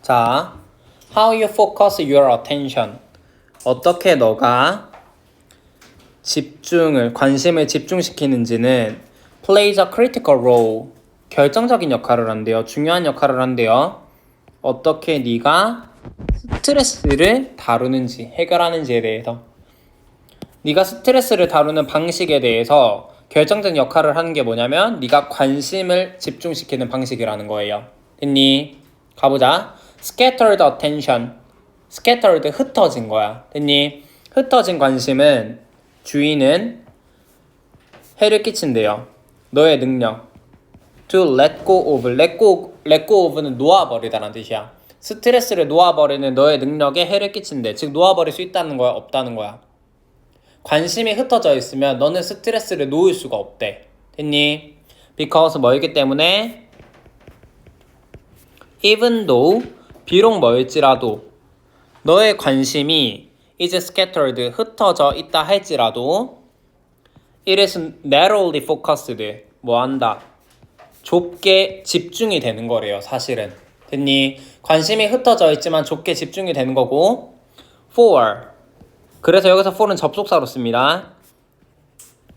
자, how you focus your attention. 어떻게 너가 관심을 집중시키는지는 plays a critical role. 결정적인 역할을 한대요. 중요한 역할을 한대요. 어떻게 네가 스트레스를 다루는지, 해결하는지에 대해서. 네가 스트레스를 다루는 방식에 대해서 결정적인 역할을 하는 게 뭐냐면 네가 관심을 집중시키는 방식이라는 거예요. 됐니? 가보자. Scattered attention. Scattered, 흩어진 거야. 됐니? 흩어진 관심은 주의는 해를 끼친대요. 너의 능력. To let go of. let go of는 놓아버리다라는 뜻이야. 스트레스를 놓아버리는 너의 능력에 해를 끼친대. 즉 놓아버릴 수 있다는 거야, 없다는 거야. 관심이 흩어져 있으면 너는 스트레스를 놓을 수가 없대. 됐니? Because 뭐이기 때문에 even though, 비록 뭐일지라도 너의 관심이 is scattered, 흩어져 있다 할지라도 it is narrowly focused, 뭐한다? 좁게 집중이 되는 거래요. 사실은. 됐니? 관심이 흩어져 있지만 좁게 집중이 되는 거고 for, 그래서 여기서 for는 접속사로 씁니다.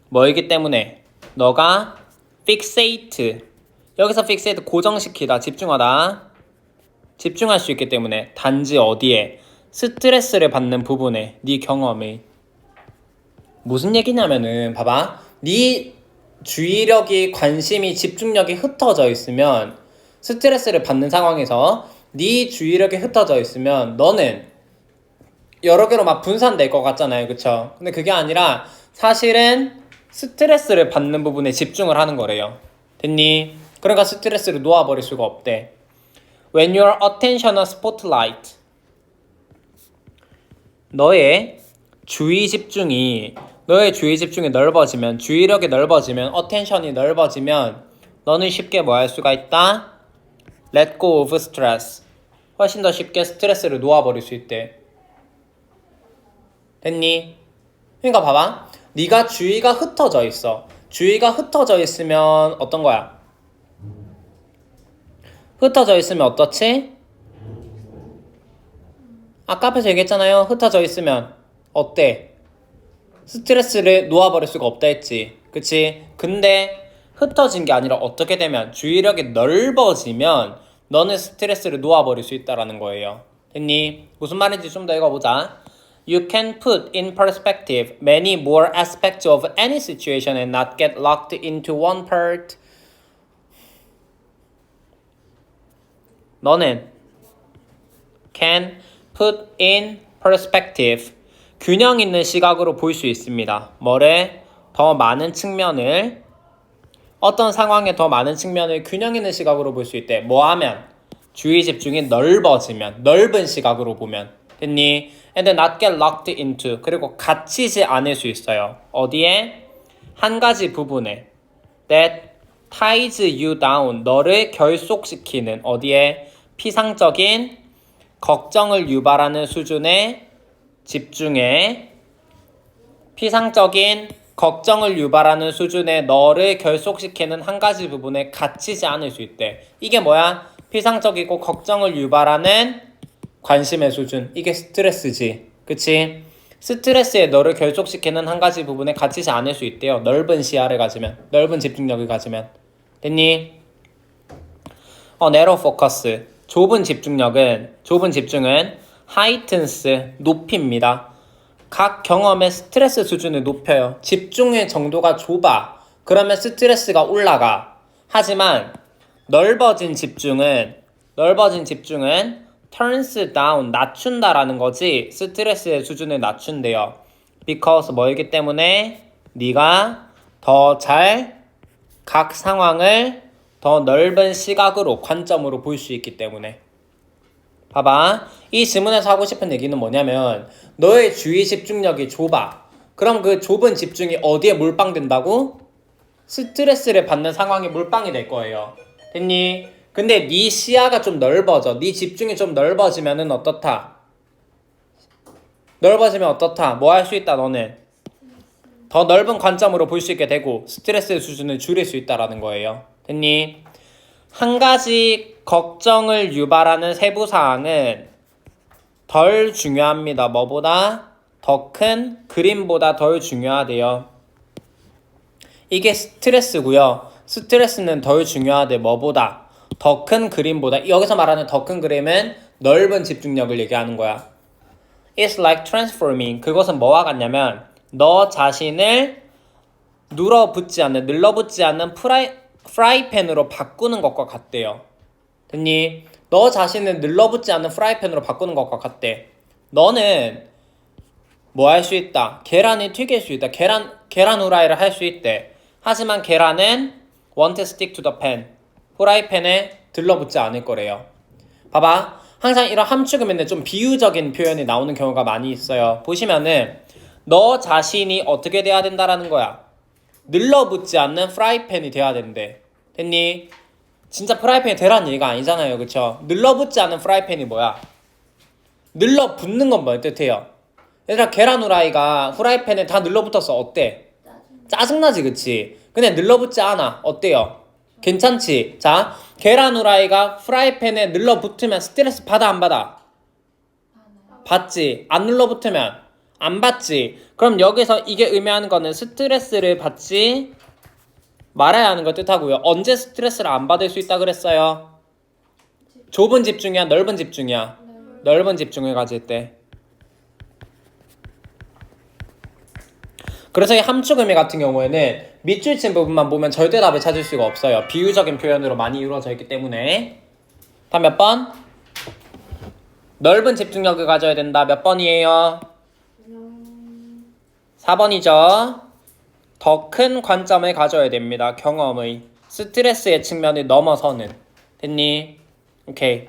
뭐이기 때문에 너가 fixate, 여기서 fixate 고정시키다, 집중하다, 집중할 수 있기 때문에 단지 어디에? 스트레스를 받는 부분에, 네 경험에. 무슨 얘기냐면은 봐봐, 네 주의력이, 관심이, 집중력이 흩어져 있으면, 스트레스를 받는 상황에서 네 주의력이 흩어져 있으면 너는 여러 개로 막 분산될 것 같잖아요. 그쵸? 근데 그게 아니라 사실은 스트레스를 받는 부분에 집중을 하는 거래요. 됐니? 그러니까 스트레스를 놓아버릴 수가 없대. When your attention a spotlight. 너의 주의 집중이 넓어지면, 주의력이 넓어지면, attention이 넓어지면 너는 쉽게 뭐 할 수가 있다? Let go of stress. 훨씬 더 쉽게 스트레스를 놓아버릴 수 있대. 됐니? 그러니까 봐봐. 네가 주의가 흩어져 있어. 주의가 흩어져 있으면 어떤 거야? 흩어져 있으면 어떻지? 아까 앞에서 얘기했잖아요. 흩어져 있으면 어때? 스트레스를 놓아버릴 수가 없다 했지. 그치? 근데 흩어진 게 아니라 어떻게 되면, 주의력이 넓어지면 너는 스트레스를 놓아버릴 수 있다라는 거예요. 됐니? 무슨 말인지 좀 더 읽어보자. You can put in perspective many more aspects of any situation and not get locked into one part. 너는 can put in perspective, 균형 있는 시각으로 볼 수 있습니다. 뭐래? 더 많은 측면을, 어떤 상황에 더 많은 측면을 균형 있는 시각으로 볼 수 있대. 뭐 하면? 주의 집중이 넓어지면, 넓은 시각으로 보면. 됐니? And not get locked into, 그리고 갇히지 않을 수 있어요. 어디에? 한 가지 부분에. That ties you down, 너를 결속시키는, 어디에? 피상적인 걱정을 유발하는 수준의 집중에, 피상적인 걱정을 유발하는 수준의 너를 결속시키는 한 가지 부분에 갇히지 않을 수 있대. 이게 뭐야? 피상적이고 걱정을 유발하는 관심의 수준. 이게 스트레스지. 그치? 스트레스에 너를 결속시키는 한 가지 부분에 갇히지 않을 수 있대요. 넓은 시야를 가지면, 넓은 집중력을 가지면. 됐니? narrow focus. 좁은 집중은 heightens, 높입니다. 각 경험의 스트레스 수준을 높여요. 집중의 정도가 좁아. 그러면 스트레스가 올라가. 하지만 넓어진 집중은 turns down, 낮춘다라는 거지. 스트레스의 수준을 낮춘대요. Because 뭐이기 때문에 네가 더 잘 각 상황을 더 넓은 시각으로, 관점으로 볼 수 있기 때문에. 봐봐. 이 질문에서 하고 싶은 얘기는 뭐냐면, 너의 주의 집중력이 좁아. 그럼 그 좁은 집중이 어디에 몰빵된다고? 스트레스를 받는 상황에 몰빵이 될 거예요. 됐니? 근데 네 시야가 좀 넓어져. 네 집중이 좀 넓어지면은 어떻다? 뭐 할 수 있다, 너는? 더 넓은 관점으로 볼 수 있게 되고 스트레스의 수준을 줄일 수 있다라는 거예요. 됐니? 한 가지 걱정을 유발하는 세부 사항은 덜 중요합니다. 뭐보다? 더 큰 그림보다 덜 중요하대요. 이게 스트레스고요. 스트레스는 덜 중요하대. 뭐보다? 더 큰 그림보다. 여기서 말하는 더 큰 그림은 넓은 집중력을 얘기하는 거야. It's like transforming. 그것은 뭐와 같냐면 너 자신을 눌러붙지 않는 프라이팬으로 바꾸는 것과 같대요. 됐니? 너 자신을 눌러붙지 않는 프라이팬으로 바꾸는 것과 같대. 너는 뭐 할 수 있다? 계란을 튀길 수 있다. 계란 후라이를 할 수 있대. 하지만 계란은 won't stick to the pan. 후라이팬에 들러붙지 않을 거래요. 봐봐. 항상 이런 함축음에는 좀 비유적인 표현이 나오는 경우가 많이 있어요. 보시면은 너 자신이 어떻게 돼야 된다라는 거야. 늘러붙지 않는 프라이팬이 돼야 된대. 됐니? 진짜 프라이팬이 되라는 얘기가 아니잖아요. 그쵸? 늘러붙지 않는 프라이팬이 뭐야? 늘러붙는 건 뭘 뜻해요? 얘들아 계란 후라이가 후라이팬에 다 늘러붙어서 어때? 짜증나지 그치? 근데 늘러붙지 않아. 어때요? 괜찮지? 자, 계란 후라이가 프라이팬에 늘러붙으면 스트레스 받아 안 받아? 받지. 안 늘러붙으면 안 받지. 그럼 여기서 이게 의미하는 거는 스트레스를 받지 말아야 하는 걸 뜻하고요. 언제 스트레스를 안 받을 수 있다 그랬어요? 좁은 집중이야? 넓은 집중이야? 넓은 집중을 가질 때. 그래서 이 함축 의미 같은 경우에는 밑줄 친 부분만 보면 절대 답을 찾을 수가 없어요. 비유적인 표현으로 많이 이루어져 있기 때문에. 다음 몇 번? 넓은 집중력을 가져야 된다. 몇 번이에요? 4번이죠. 더 큰 관점을 가져야 됩니다. 경험의. 스트레스의 측면을 넘어서는. 됐니? 오케이.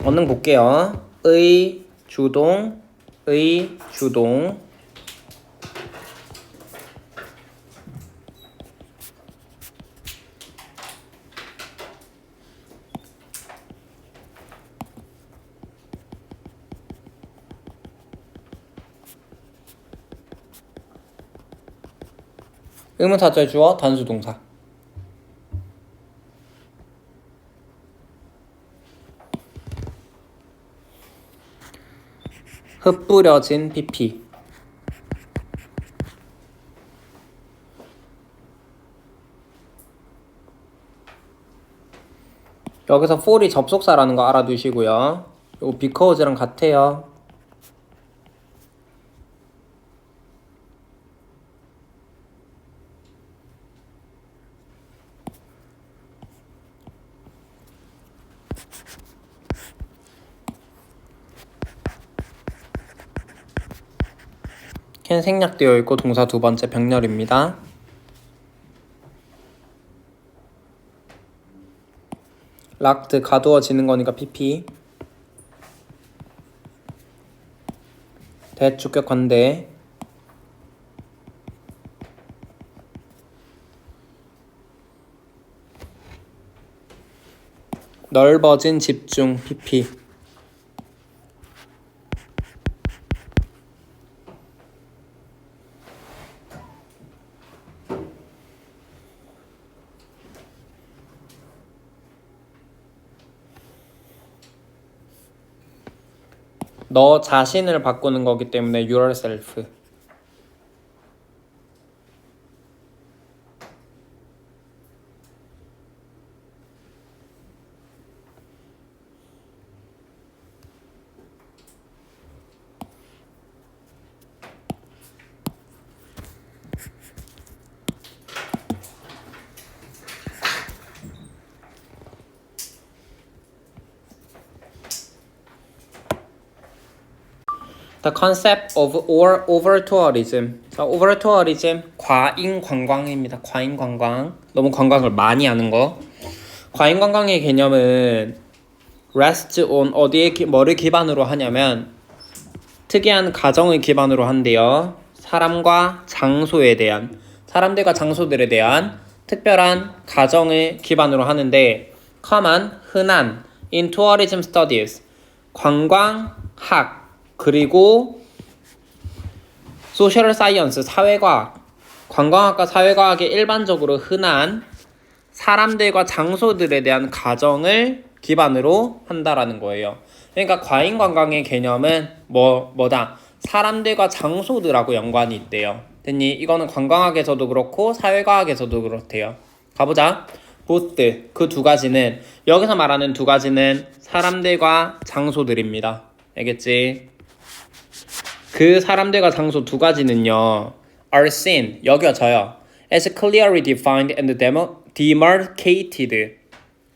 언능 볼게요. 의, 주동, 의문사절 주어, 단수동사. 흩뿌려진 PP. 여기서 for이 접속사라는 거 알아두시고요. 요거 because랑 같아요. 캔 생략되어 있고 동사 두 번째 병렬입니다. 락드 가두어지는 거니까 PP. 대주격 관대. 넓어진 집중 PP. 너 자신을 바꾸는 거기 때문에 yourself. The concept of over tourism. 자, over tourism 과잉 관광입니다. 과잉 관광. 너무 관광을 많이 하는 거. 과잉 관광의 개념은 rest on 뭐를 기반으로 하냐면 특이한 가정을 기반으로 한대요. 사람들과 장소들에 대한 특별한 가정을 기반으로 하는데 common 흔한 in tourism studies 관광학 그리고 소셜 사이언스 사회과학 관광학과 사회과학에 일반적으로 흔한 사람들과 장소들에 대한 가정을 기반으로 한다라는 거예요. 그러니까 과잉관광의 개념은 뭐다? 사람들과 장소들하고 연관이 있대요. 됐니? 이거는 관광학에서도 그렇고 사회과학에서도 그렇대요. 가보자. both 그 두 가지는 여기서 말하는 두 가지는 사람들과 장소들입니다. 알겠지? 그 사람들과 장소 두 가지는요. are seen 여겨져요. as clearly defined and demarcated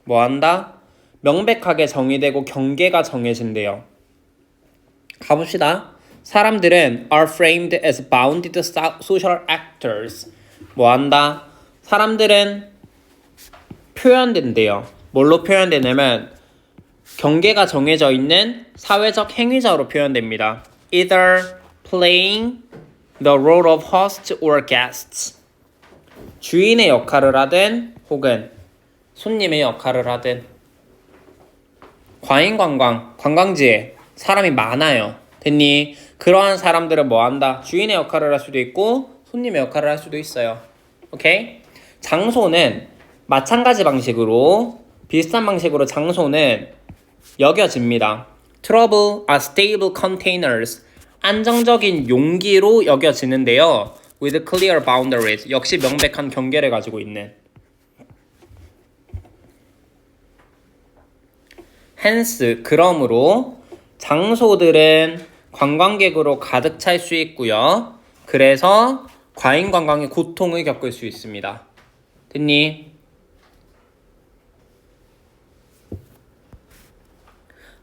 뭐한다? 명백하게 정의되고 경계가 정해진대요. 가봅시다. 사람들은 are framed as bounded social actors 뭐한다? 사람들은 표현된대요. 뭘로 표현되냐면 경계가 정해져 있는 사회적 행위자로 표현됩니다. either playing the role of host or guests 주인의 역할을 하든 혹은 손님의 역할을 하든 과잉관광, 관광지에 사람이 많아요. 됐니? 그러한 사람들은 뭐한다? 주인의 역할을 할 수도 있고 손님의 역할을 할 수도 있어요. 오케이? 장소는 마찬가지 방식으로 비슷한 방식으로 장소는 여겨집니다. Trouble are stable containers 안정적인 용기로 여겨지는데요. With clear boundaries 역시 명백한 경계를 가지고 있는 hence 그러므로 장소들은 관광객으로 가득 찰 수 있고요. 그래서 과잉관광의 고통을 겪을 수 있습니다. 됐니?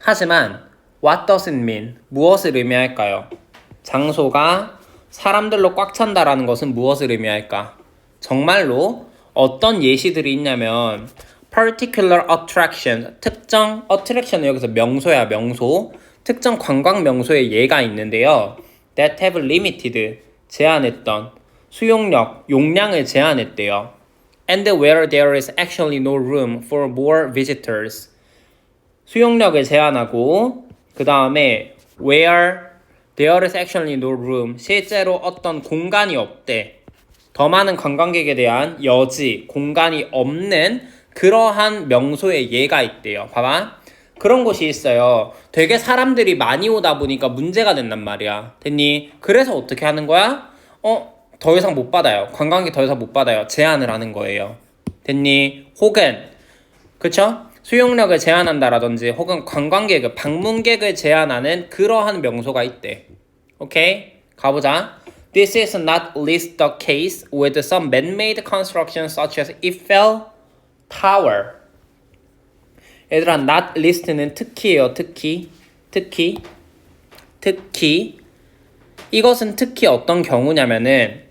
하지만 what does it mean? 무엇을 의미할까요? 장소가 사람들로 꽉 찬다라는 것은 무엇을 의미할까? 정말로 어떤 예시들이 있냐면 particular attraction 특정 attraction은 여기서 명소야 명소 특정 관광 명소의 예가 있는데요. that have limited 제한했던 수용력 용량을 제한했대요. and where there is actually no room for more visitors 수용력을 제한하고 그 다음에 where there is actually no room 실제로 어떤 공간이 없대. 더 많은 관광객에 대한 여지, 공간이 없는 그러한 명소의 예가 있대요. 봐봐. 그런 곳이 있어요. 되게 사람들이 많이 오다 보니까 문제가 된단 말이야. 됐니? 그래서 어떻게 하는 거야? 더 이상 못 받아요. 관광객 더 이상 못 받아요. 제한을 하는 거예요. 됐니? 혹은 그쵸? 수용력을 제한한다라든지 혹은 관광객을 방문객을 제한하는 그러한 명소가 있대. 오케이? 가보자. This is not least the case with some man-made constructions such as Eiffel Tower. 얘들아, not least는 특히예요. 특히. 이것은 특히 어떤 경우냐면은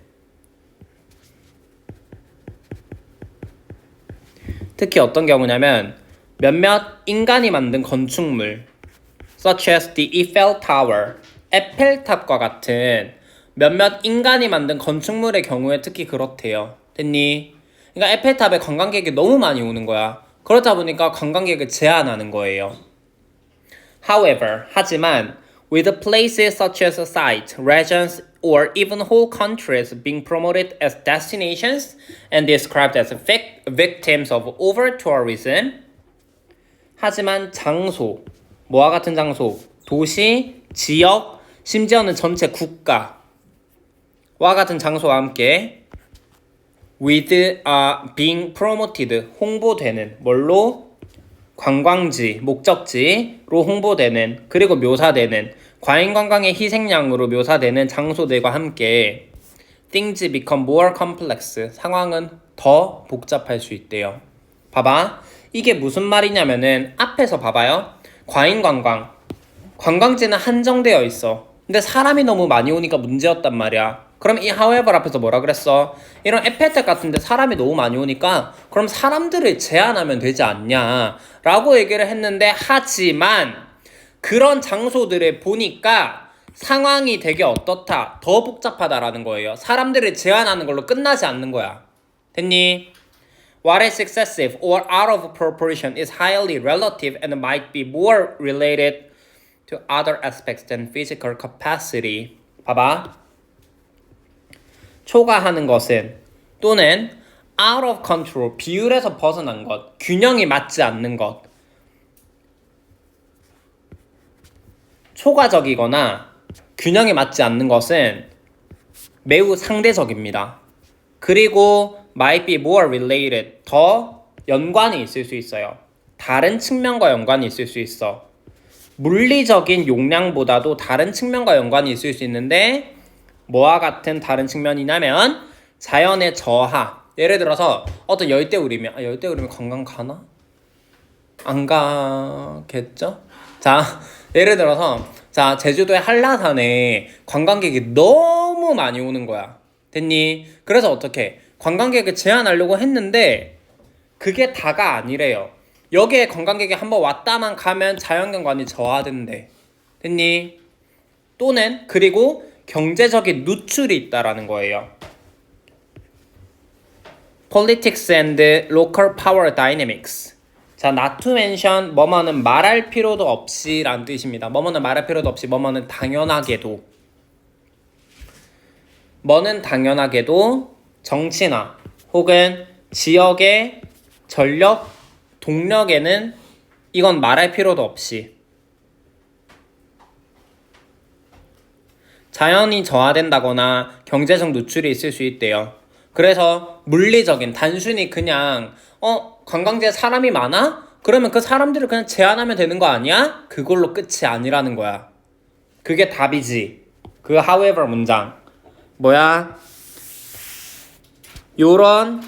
몇몇 인간이 만든 건축물 such as the Eiffel Tower 에펠탑과 같은 몇몇 인간이 만든 건축물의 경우에 특히 그렇대요. 됐니? 그러니까 에펠탑에 관광객이 너무 많이 오는 거야. 그렇다 보니까 관광객을 제한하는 거예요. However, 하지만 with places such as sites, regions, or even whole countries being promoted as destinations and described as victims of over-tourism 하지만 장소, 뭐와 같은 장소, 도시, 지역, 심지어는 전체 국가와 같은 장소와 함께 with being promoted, 홍보되는, 뭘로? 관광지, 목적지로 홍보되는, 그리고 묘사되는, 과잉관광의 희생양으로 묘사되는 장소들과 함께 things become more complex, 상황은 더 복잡할 수 있대요. 봐봐. 이게 무슨 말이냐면은 앞에서 봐봐요. 과잉관광. 관광지는 한정되어 있어. 근데 사람이 너무 많이 오니까 문제였단 말이야. 그럼 이 however 앞에서 뭐라 그랬어? 이런 에펠탑 같은데 사람이 너무 많이 오니까 그럼 사람들을 제한하면 되지 않냐 라고 얘기를 했는데 하지만 그런 장소들을 보니까 상황이 되게 어떻다? 더 복잡하다라는 거예요. 사람들을 제한하는 걸로 끝나지 않는 거야. 됐니? What is excessive or out of proportion is highly relative and might be more related to other aspects than physical capacity. 봐봐. 초과하는 것은 또는 out of control, 비율에서 벗어난 것, 균형이 맞지 않는 것, 초과적이거나 균형이 맞지 않는 것은 매우 상대적입니다. 그리고 might be more related, 더 연관이 있을 수 있어요. 다른 측면과 연관이 있을 수 있어. 물리적인 용량보다도 다른 측면과 연관이 있을 수 있는데 뭐와 같은 다른 측면이냐면 자연의 저하. 예를 들어서 어떤 열대우림이면 열대우림이 관광 가나? 안 가겠죠? 자, 예를 들어서 자 제주도의 한라산에 관광객이 너무 많이 오는 거야. 됐니? 그래서 어떻게 관광객을 제한하려고 했는데 그게 다가 아니래요. 여기에 관광객이 한번 왔다만 가면 자연경관이 저하된대. 됐니? 또는 그리고 경제적인 누출이 있다라는 거예요. Politics and local power dynamics. 자, not to mention 뭐뭐는 말할 필요도 없이 라는 뜻입니다. 뭐뭐는 말할 필요도 없이 뭐뭐는 당연하게도. 뭐는 당연하게도 정치나 혹은 지역의 전력, 동력에는 이건 말할 필요도 없이 자연이 저하된다거나 경제적 누출이 있을 수 있대요. 그래서 물리적인 단순히 그냥 관광지에 사람이 많아? 그러면 그 사람들을 그냥 제한하면 되는 거 아니야? 그걸로 끝이 아니라는 거야. 그게 답이지. 그 however 문장 뭐야? 요런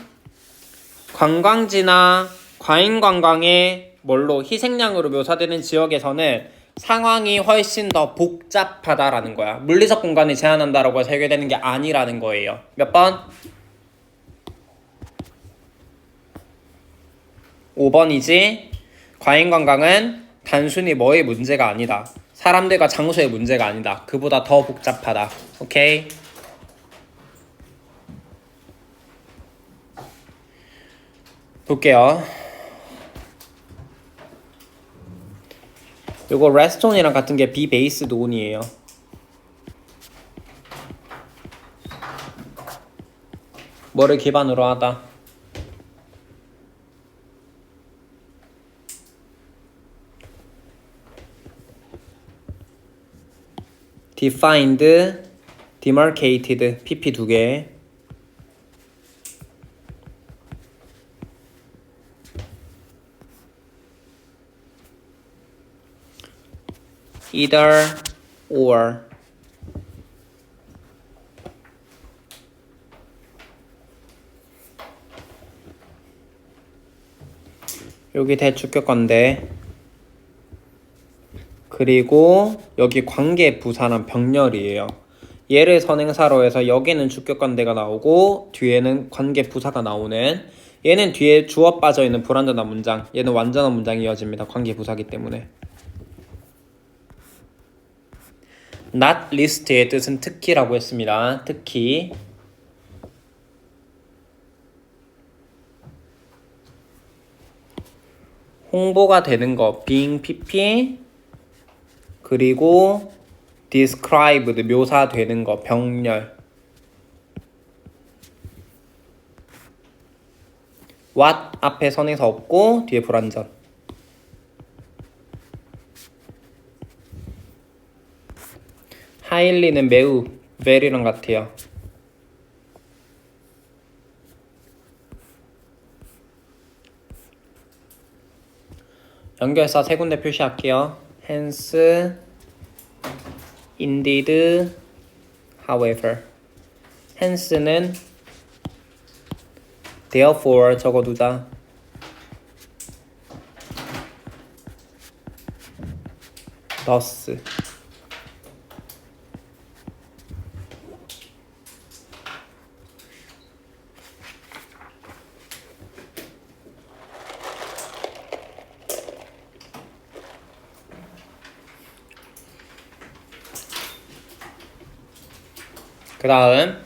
관광지나 과잉관광의 뭘로 희생양으로 묘사되는 지역에서는 상황이 훨씬 더 복잡하다라는 거야. 물리적 공간이 제한한다라고 해서 해결되는 게 아니라는 거예요. 몇 번? 5번이지. 과잉관광은 단순히 뭐의 문제가 아니다. 사람들과 장소의 문제가 아니다. 그보다 더 복잡하다. 오케이? 볼게요. 요거 레스톤이랑 같은 게 be based on이에요. 뭐를 기반으로 하다. defined, demarcated, pp 2개. either or. 여기 대주격 건데 그리고 여기 관계 부사랑 병렬이에요. 얘를 선행사로 해서 여기는 주격 관대가 나오고 뒤에는 관계 부사가 나오는, 얘는 뒤에 주어 빠져있는 불완전한 문장, 얘는 완전한 문장이 이어집니다. 관계 부사기 때문에. not list의 뜻은 특히라고 했습니다. 특히. 홍보가 되는 거 being pp, 그리고 described 묘사되는 거 병렬. what 앞에 선행사 없고 뒤에 불완전. highly는 매우, very랑 같아요. 연결사 세 군데 표시할게요. hence, indeed, however. hence는 therefore 적어두자. thus. 그 다음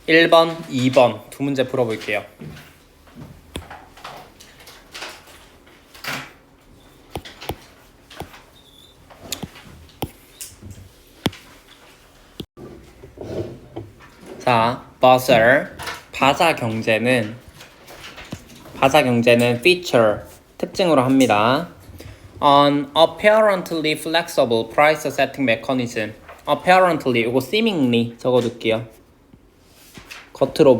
1번, 2번 두 문제 풀어볼게요. 자, buzzer 바자 경제는 feature 특징으로 합니다. An apparently flexible price setting mechanism. apparently 이거 seemingly 적어둘게요. 겉으로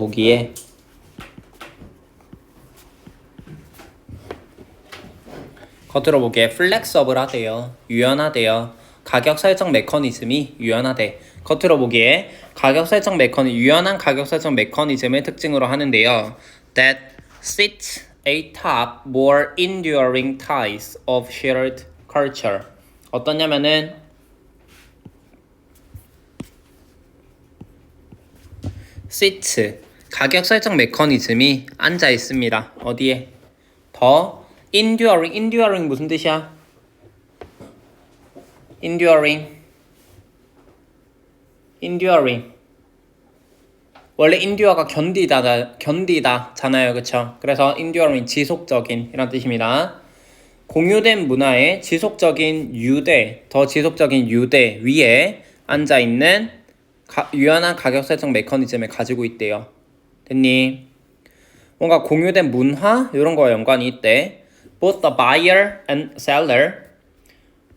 보기에 flexible하대요. 유연하대요. 가격 설정 메커니즘이 유연하대. 겉으로 보기에 유연한 가격 설정 메커니즘을 특징으로 하는데요. That sits atop more enduring ties of shared culture. 어떠냐면은 sits 가격 설정 메커니즘이 앉아 있습니다. 어디에? 더 enduring 무슨 뜻이야? enduring 원래 endure가 견디다잖아요, 그쵸? 그래서 enduring 지속적인 이런 뜻입니다. 공유된 문화의 지속적인 유대 위에 앉아 있는 유연한 가격 설정 메커니즘을 가지고 있대요. 됐니? 뭔가 공유된 문화 이런 거와 연관이 있대. Both the buyer and seller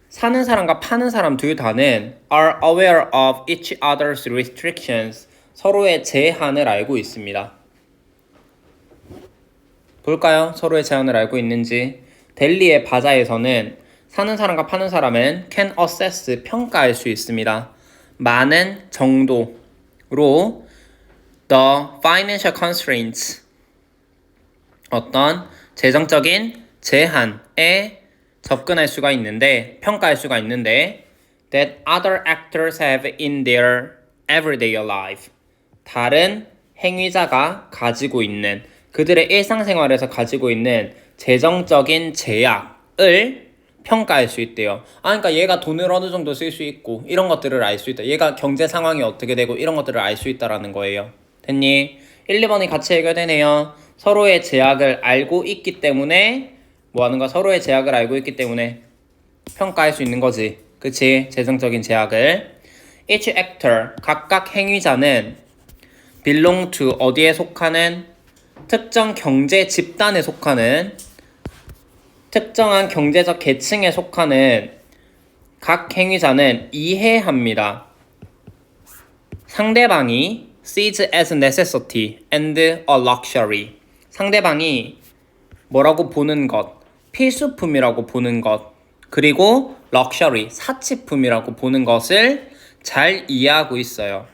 사는 사람과 파는 사람 둘 다는 are aware of each other's restrictions. 서로의 제한을 알고 있습니다. 볼까요? 서로의 제한을 알고 있는지. 델리의 바자에서는 사는 사람과 파는 사람은 can assess 평가할 수 있습니다. 많은 정도로 the financial constraints 어떤 재정적인 제한에 접근할 수가 있는데 평가할 수가 있는데 that other actors have in their everyday life 다른 행위자가 가지고 있는 그들의 일상생활에서 가지고 있는 재정적인 제약을 평가할 수 있대요. 그러니까 얘가 돈을 어느 정도 쓸 수 있고 이런 것들을 알 수 있다. 얘가 경제 상황이 어떻게 되고 이런 것들을 알 수 있다라는 거예요. 됐니? 1, 2번이 같이 해결되네요. 서로의 제약을 알고 있기 때문에 서로의 제약을 알고 있기 때문에 평가할 수 있는 거지. 그치? 재정적인 제약을. Each actor, 각각 행위자는 belong to, 어디에 속하는? 특정 경제 집단에 속하는 특정한 경제적 계층에 속하는 각 행위자는 이해합니다. 상대방이 sees as necessity and a luxury. 상대방이 뭐라고 보는 것, 필수품이라고 보는 것, 그리고 luxury, 사치품이라고 보는 것을 잘 이해하고 있어요.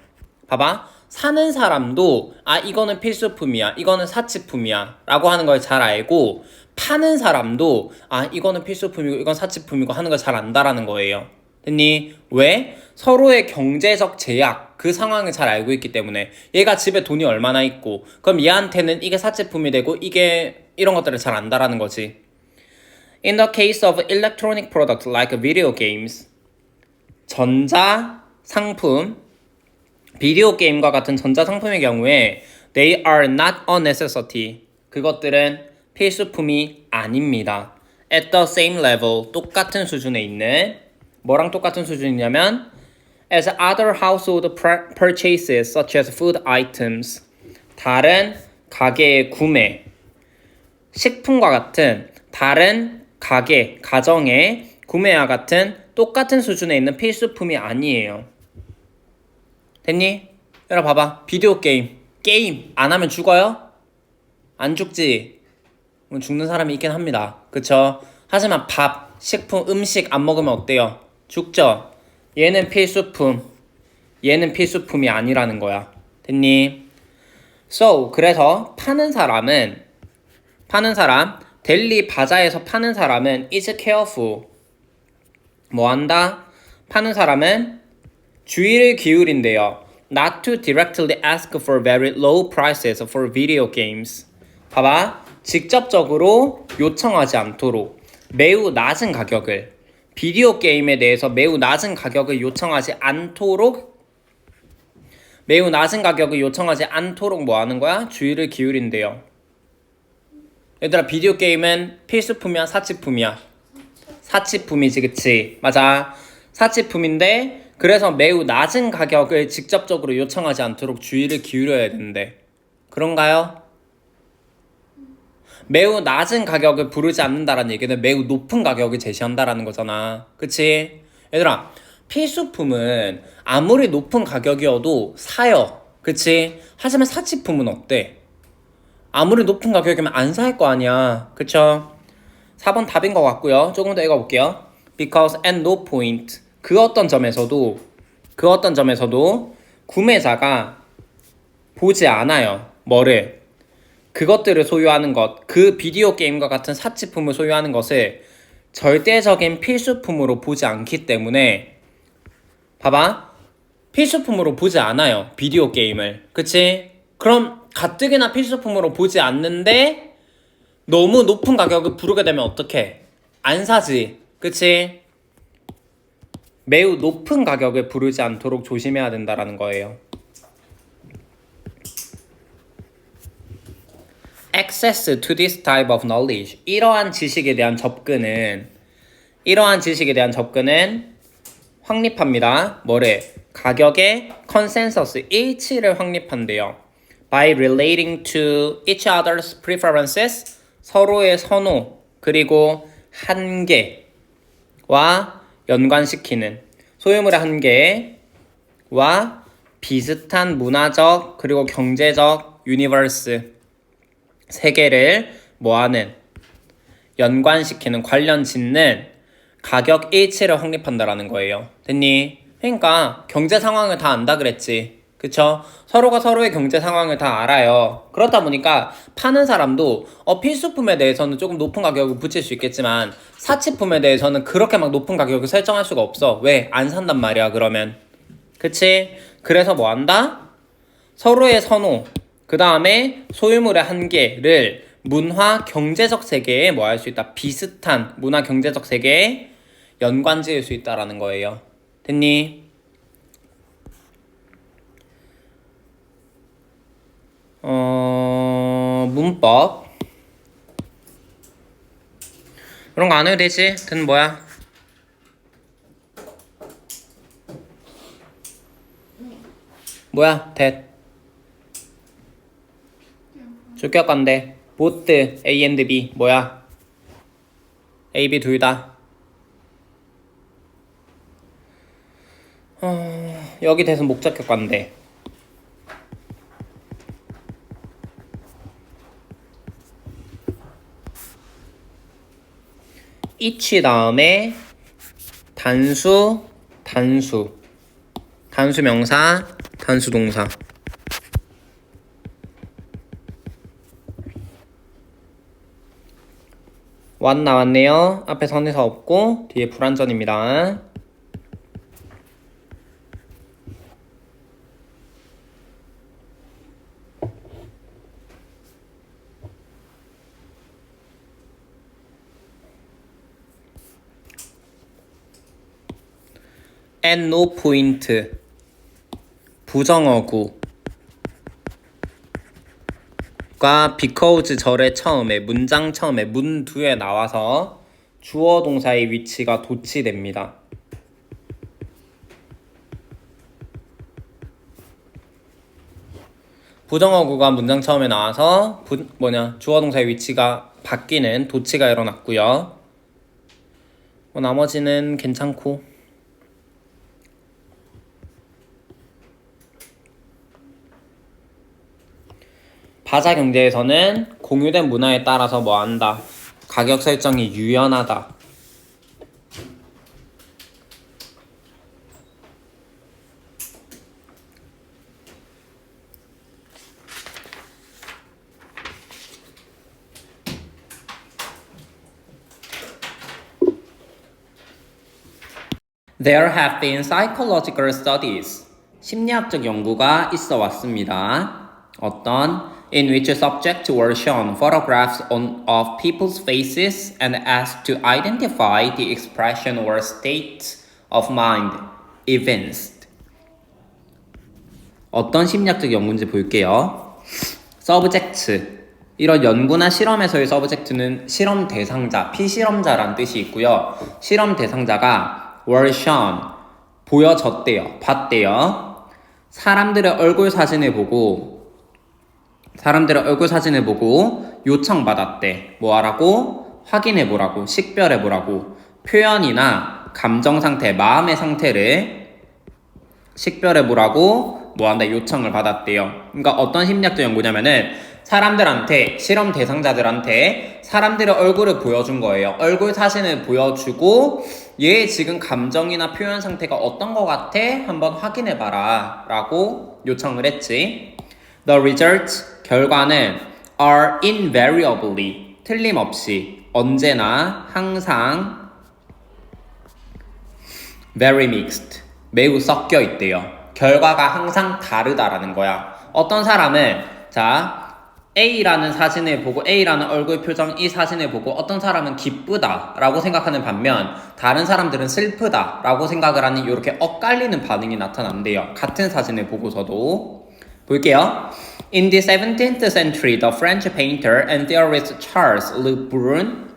봐봐. 사는 사람도 이거는 필수품이야, 이거는 사치품이야 라고 하는 걸 잘 알고 파는 사람도 이거는 필수품이고 이건 사치품이고 하는 걸 잘 안다라는 거예요. 됐니? 왜? 서로의 경제적 제약, 그 상황을 잘 알고 있기 때문에. 얘가 집에 돈이 얼마나 있고 그럼 얘한테는 이게 사치품이 되고 이게 이런 것들을 잘 안다라는 거지. In the case of electronic products like video games, 전자 상품, 비디오 게임과 같은 전자 상품의 경우에 they are not a necessity. 그것들은 필수품이 아닙니다. At the same level, 똑같은 수준에 있는. 뭐랑 똑같은 수준이냐면 as other household purchases such as food items. 다른 가게의 구매, 식품과 같은 다른 가정의 구매와 같은 똑같은 수준에 있는 필수품이 아니에요. 됐니? 여러분 봐봐. 비디오 게임 안 하면 죽어요? 안 죽지? 죽는 사람이 있긴 합니다. 그쵸? 하지만 밥, 식품, 음식 안 먹으면 어때요? 죽죠? 얘는 필수품이 아니라는 거야. 됐니? So, 그래서 파는 사람, 델리 바자에서 파는 사람은 is careful. 뭐 한다? 파는 사람은 주의를 기울인대요. Not to directly ask for very low prices for video games. 봐봐. 직접적으로 요청하지 않도록 매우 낮은 가격을 비디오 게임에 대해서 매우 낮은 가격을 요청하지 않도록 뭐 하는 거야? 주의를 기울인대요. 얘들아 비디오 게임은 필수품이야 사치품이야? 사치품이지 그치? 맞아. 사치품인데 그래서 매우 낮은 가격을 직접적으로 요청하지 않도록 주의를 기울여야 되는데 그런가요? 매우 낮은 가격을 부르지 않는다라는 얘기는 매우 높은 가격을 제시한다라는 거잖아. 그치? 얘들아, 필수품은 아무리 높은 가격이어도 사요. 그치? 하지만 사치품은 어때? 아무리 높은 가격이면 안 살 거 아니야. 그쵸? 4번 답인 것 같고요. 조금 더 읽어볼게요. Because at no point 그 어떤 점에서도 구매자가 보지 않아요. 뭐를? 그것들을 소유하는 것, 그 비디오 게임과 같은 사치품을 소유하는 것을 절대적인 필수품으로 보지 않기 때문에 봐봐. 필수품으로 보지 않아요. 비디오 게임을. 그치? 그럼 가뜩이나 필수품으로 보지 않는데 너무 높은 가격을 부르게 되면 어떡해? 안 사지. 그치? 매우 높은 가격을 부르지 않도록 조심해야 된다는 거예요. Access to this type of knowledge. 이러한 지식에 대한 접근은 확립합니다. 뭐래? 가격의 컨센서스 일치를 확립한대요. By relating to each other's preferences. 서로의 선호 그리고 한계와 연관시키는 소유물의 한계와 비슷한 문화적 그리고 경제적 유니버스 세계를 뭐하는 연관시키는 관련 짓는 가격 일치를 확립한다라는 거예요. 됐니? 그러니까 경제 상황을 다 안다 그랬지. 그쵸? 서로가 서로의 경제 상황을 다 알아요. 그렇다 보니까 파는 사람도 필수품에 대해서는 조금 높은 가격을 붙일 수 있겠지만 사치품에 대해서는 그렇게 막 높은 가격을 설정할 수가 없어. 왜? 안 산단 말이야 그러면. 그치? 그래서 뭐 한다? 서로의 선호 그 다음에 소유물의 한계를 문화 경제적 세계에 뭐 할 수 있다? 비슷한 문화 경제적 세계에 연관 지을 수 있다라는 거예요. 됐니? 문법 그런 거 안 해도 되지? 든 뭐야? 뭐야? 대 주격관대 both A and B 뭐야? A, B 둘 다 여기 대선 목적격관대 each 다음에 단수 명사 단수 동사 what 나왔네요. 앞에 선에서 없고 뒤에 불완전입니다. at no point 부정어구가 because 절의 처음에 문장 처음에 문 뒤에 나와서 주어 동사의 위치가 도치됩니다. 부정어구가 문장 처음에 나와서 주어 동사의 위치가 바뀌는 도치가 일어났고요. 나머지는 괜찮고 바자 경제에서는 공유된 문화에 따라서 뭐 한다? 가격 설정이 유연하다. There have been psychological studies. 심리학적 연구가 있어 왔습니다. 어떤? In which subjects were shown photographs of people's faces and asked to identify the expression or state of mind evinced. 어떤 심리학적 연구인지 볼게요. Subjects. 이런 연구나 실험에서의 subject는 실험 대상자, 피실험자란 뜻이 있고요. 실험 대상자가 were shown, 보여졌대요. 봤대요. 사람들의 얼굴 사진을 보고 요청받았대. 뭐 하라고? 확인해보라고, 식별해보라고. 표현이나 감정 상태, 마음의 상태를 식별해보라고 뭐한다? 요청을 받았대요. 그러니까 어떤 심리학적 연구냐면은 사람들한테, 실험 대상자들한테 사람들의 얼굴을 보여준 거예요. 얼굴 사진을 보여주고 얘 지금 감정이나 표현 상태가 어떤 거 같아? 한번 확인해봐라 라고 요청을 했지. The results, 결과는 are invariably, 틀림없이, 언제나, 항상 very mixed, 매우 섞여 있대요. 결과가 항상 다르다라는 거야. 어떤 사람은 자 A라는 사진을 보고 A라는 얼굴 표정 이 사진을 보고 어떤 사람은 기쁘다라고 생각하는 반면 다른 사람들은 슬프다라고 생각을 하는 이렇게 엇갈리는 반응이 나타난대요. 같은 사진을 보고서도. 볼게요. In the 17th century, the French painter and theorist Charles Le Brun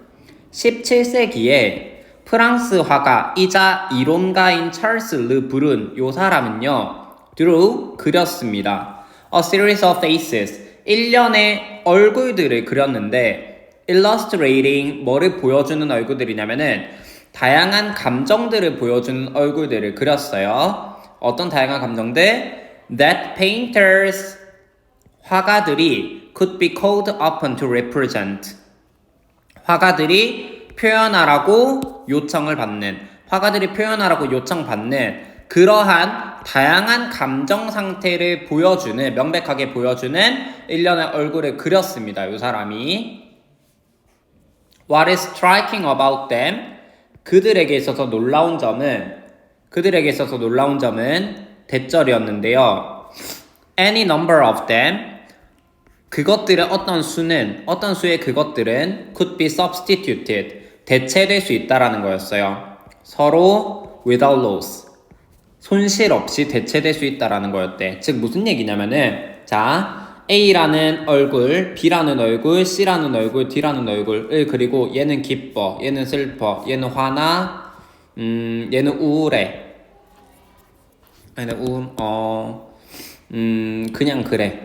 17세기에 프랑스 화가이자 이론가인 찰스 르 브룬 요 사람은요 drew 그렸습니다. A series of faces 일련의 얼굴들을 그렸는데 illustrating 뭐를 보여주는 얼굴들이냐면은 다양한 감정들을 보여주는 얼굴들을 그렸어요. 어떤 다양한 감정들? That painters 화가들이 could be called upon to represent 화가들이 표현하라고 요청받는 그러한 다양한 감정 상태를 보여주는 명백하게 보여주는 일련의 얼굴을 그렸습니다. 이 사람이 What is striking about them? 그들에게 있어서 놀라운 점은 대절이었는데요. Any number of them 그것들의 어떤 수의 그것들은 could be substituted 대체될 수 있다라는 거였어요. 서로 without loss 손실 없이 대체될 수 있다라는 거였대. 즉 무슨 얘기냐면은 자 A라는 얼굴, B라는 얼굴, C라는 얼굴, D라는 얼굴을 그리고 얘는 기뻐, 얘는 슬퍼, 얘는 화나, 얘는 우울해, 얘는 그냥 그래.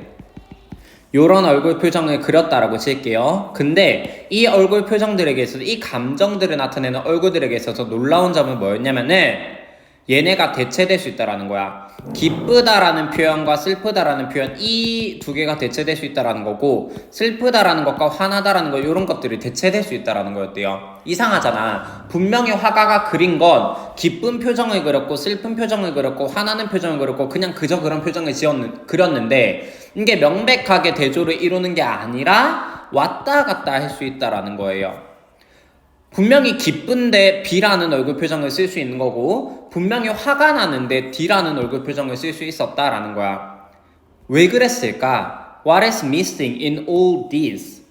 요런 얼굴 표정을 그렸다라고 칠게요. 근데 이 얼굴 표정들에게 있어서 이 감정들을 나타내는 얼굴들에게 있어서 놀라운 점은 뭐였냐면은 얘네가 대체될 수 있다라는 거야. 기쁘다라는 표현과 슬프다라는 표현 이 두 개가 대체될 수 있다라는 거고 슬프다라는 것과 화나다라는 거 이런 것들이 대체될 수 있다라는 거였대요. 이상하잖아. 분명히 화가가 그린 건 기쁜 표정을 그렸고 슬픈 표정을 그렸고 화나는 표정을 그렸고 그냥 그저 그런 표정을 그렸는데 이게 명백하게 대조를 이루는 게 아니라 왔다 갔다 할 수 있다라는 거예요. 분명히 기쁜데 B라는 얼굴 표정을 쓸 수 있는 거고 분명히 화가 나는데 D라는 얼굴 표정을 쓸 수 있었다라는 거야. 왜 그랬을까? What is missing in all this?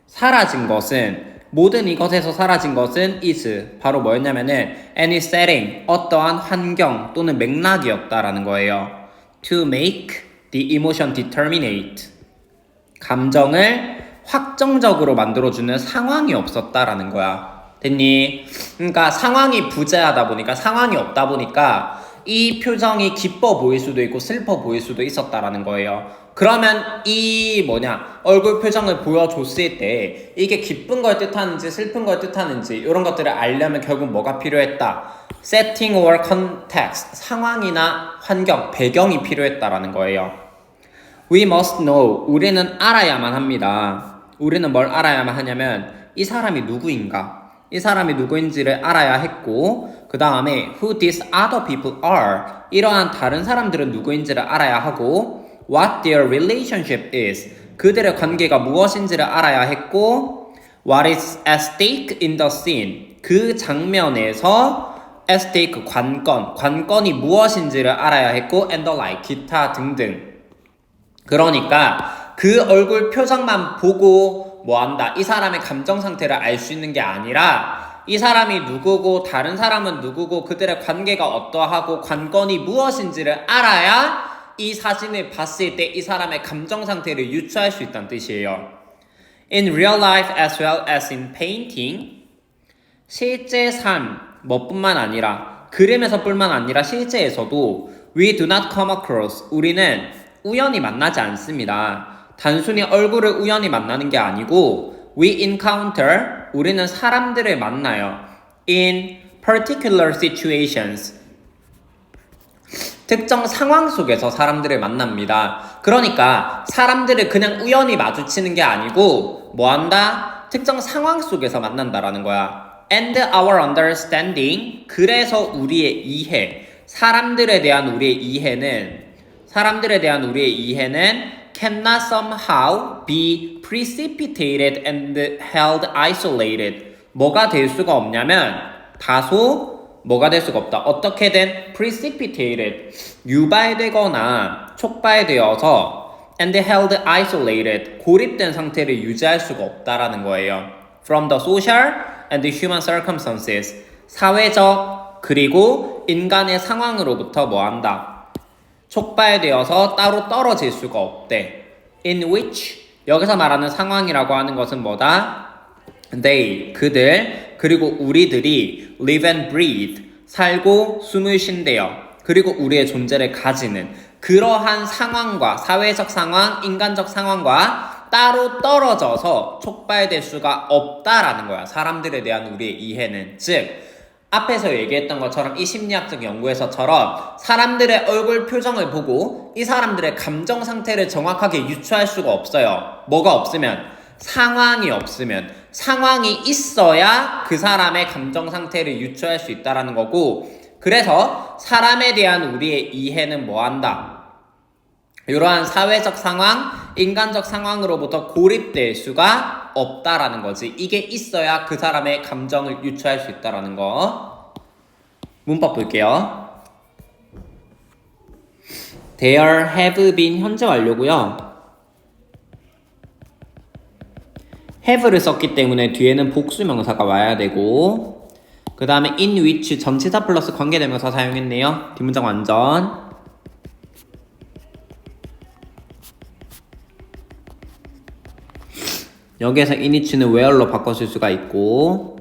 사라진 것은 모든 이것에서 사라진 것은 is 바로 뭐였냐면은 any setting 어떠한 환경 또는 맥락이었다라는 거예요. To make the emotion determinate 감정을 확정적으로 만들어주는 상황이 없었다라는 거야. 됐니? 그러니까 상황이 부재하다 보니까 상황이 없다 보니까 이 표정이 기뻐 보일 수도 있고 슬퍼 보일 수도 있었다라는 거예요. 그러면 이 얼굴 표정을 보여줬을 때 이게 기쁜 걸 뜻하는지 슬픈 걸 뜻하는지 이런 것들을 알려면 결국 뭐가 필요했다? setting or context 상황이나 환경, 배경이 필요했다라는 거예요. We must know 우리는 알아야만 합니다. 우리는 뭘 알아야만 하냐면 이 사람이 누구인가 이 사람이 누구인지를 알아야 했고 그 다음에 who these other people are 이러한 다른 사람들은 누구인지를 알아야 하고 what their relationship is 그들의 관계가 무엇인지를 알아야 했고 what is at stake in the scene 그 장면에서 at stake 관건이 무엇인지를 알아야 했고 and the like 기타 등등. 그러니까 그 얼굴 표정만 보고 이 사람의 감정 상태를 알 수 있는 게 아니라 이 사람이 누구고 다른 사람은 누구고 그들의 관계가 어떠하고 관건이 무엇인지를 알아야 이 사진을 봤을 때 이 사람의 감정 상태를 유추할 수 있다는 뜻이에요. In real life as well as in painting 실제 삶 뭐뿐만 아니라 그림에서뿐만 아니라 실제에서도 we do not come across 우리는 우연히 만나지 않습니다. 단순히 얼굴을 우연히 만나는 게 아니고 we encounter 우리는 사람들을 만나요. in particular situations 특정 상황 속에서 사람들을 만납니다. 그러니까 사람들을 그냥 우연히 마주치는 게 아니고 뭐한다? 특정 상황 속에서 만난다라는 거야. And our understanding 그래서 우리의 이해 사람들에 대한 우리의 이해는 cannot somehow be precipitated and held isolated 뭐가 될 수가 없냐면 다소 뭐가 될 수가 없다. 어떻게든 precipitated 유발되거나 촉발되어서 and held isolated 고립된 상태를 유지할 수가 없다라는 거예요. From the social and the human circumstances 사회적 그리고 인간의 상황으로부터 뭐한다. 촉발되어서 따로 떨어질 수가 없대. In which 여기서 말하는 상황이라고 하는 것은 뭐다? They 그들 그리고 우리들이 live and breathe 살고 숨을 쉰대요. 그리고 우리의 존재를 가지는 그러한 상황과 사회적 상황, 인간적 상황과 따로 떨어져서 촉발될 수가 없다라는 거야. 사람들에 대한 우리의 이해는 즉 앞에서 얘기했던 것처럼 이 심리학적 연구에서처럼 사람들의 얼굴 표정을 보고 이 사람들의 감정 상태를 정확하게 유추할 수가 없어요. 뭐가 없으면? 상황이 없으면. 상황이 있어야 그 사람의 감정 상태를 유추할 수 있다는 거고 그래서 사람에 대한 우리의 이해는 뭐한다? 이러한 사회적 상황, 인간적 상황으로부터 고립될 수가 없다라는 거지. 이게 있어야 그 사람의 감정을 유추할 수 있다라는 거. 문법 볼게요. There have been 현재 완료고요. have를 썼기 때문에 뒤에는 복수명사가 와야 되고 그 다음에 in which 전치사 플러스 관계대명사 사용했네요. 뒷문장 완전. 여기에서 in which는 where로 바꿔줄 수가 있고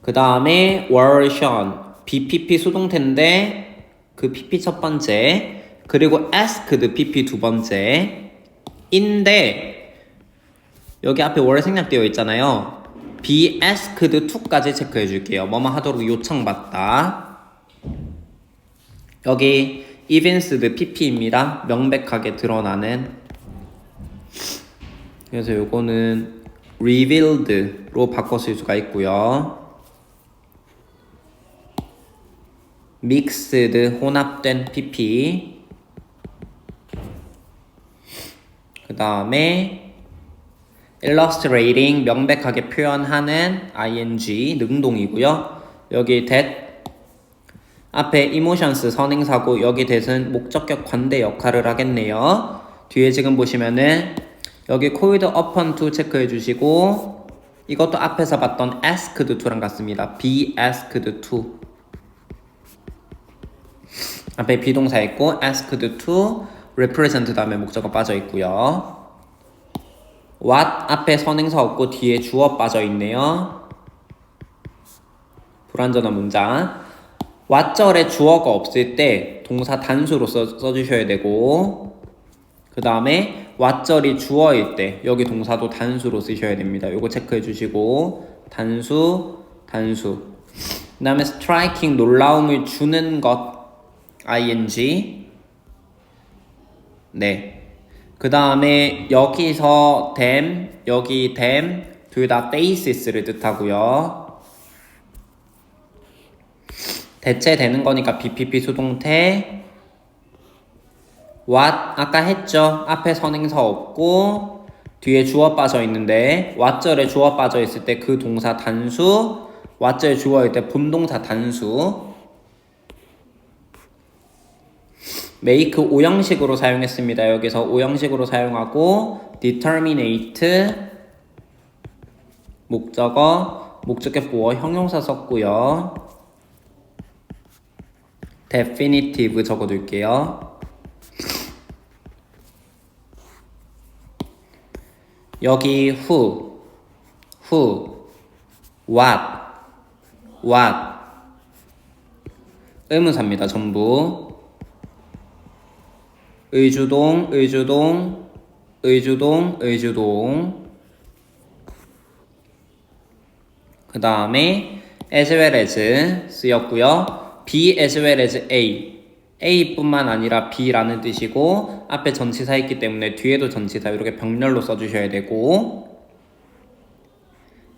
그 다음에 version BPP 수동태인데 그 PP 첫 번째 그리고 asked PP 두 번째 인데 여기 앞에 were 생략되어 있잖아요. be asked to까지 체크해 줄게요. 뭐뭐 하도록 요청받다. 여기 evinced PP입니다. 명백하게 드러나는. 그래서 요거는 revealed로 바꿔쓸 수가 있고요. mixed 혼합된 PP. 그 다음에 illustrating 명백하게 표현하는 ing 능동이고요. 여기 that 앞에 emotions 선행사고 여기 that은 목적격 관대 역할을 하겠네요. 뒤에 지금 보시면은 여기 called upon to 체크해 주시고 이것도 앞에서 봤던 asked to랑 같습니다. be asked to 앞에 비동사 있고 asked to represent 다음에 목적어 빠져 있고요. what 앞에 선행사 없고 뒤에 주어 빠져 있네요. 불완전한 문장. what절에 주어가 없을 때 동사 단수로 써주셔야 되고 그 다음에 what절이 주어일 때 여기 동사도 단수로 쓰셔야 됩니다. 요거 체크해 주시고 단수 그 다음에 striking 놀라움을 주는 것 ing 네. 그 다음에 여기서 them, 여기 them 둘 다 faces를 뜻하고요. 대체되는 거니까 BPP 수동태 what 아까 했죠. 앞에 선행사 없고 뒤에 주어 빠져 있는데 what절에 주어 빠져 있을 때 그 동사 단수 what절에 주어일 때 본동사 단수 make 오형식으로 사용했습니다. 여기서 오형식으로 사용하고 determinate 목적어 목적격 보어 형용사 썼고요. definitive 적어둘게요. 여기 who, what, what 의문사입니다. 전부 의주동 그 다음에 as well as 쓰였고요. be as well as A 뿐만 아니라 B라는 뜻이고 앞에 전치사 있기 때문에 뒤에도 전치사 이렇게 병렬로 써주셔야 되고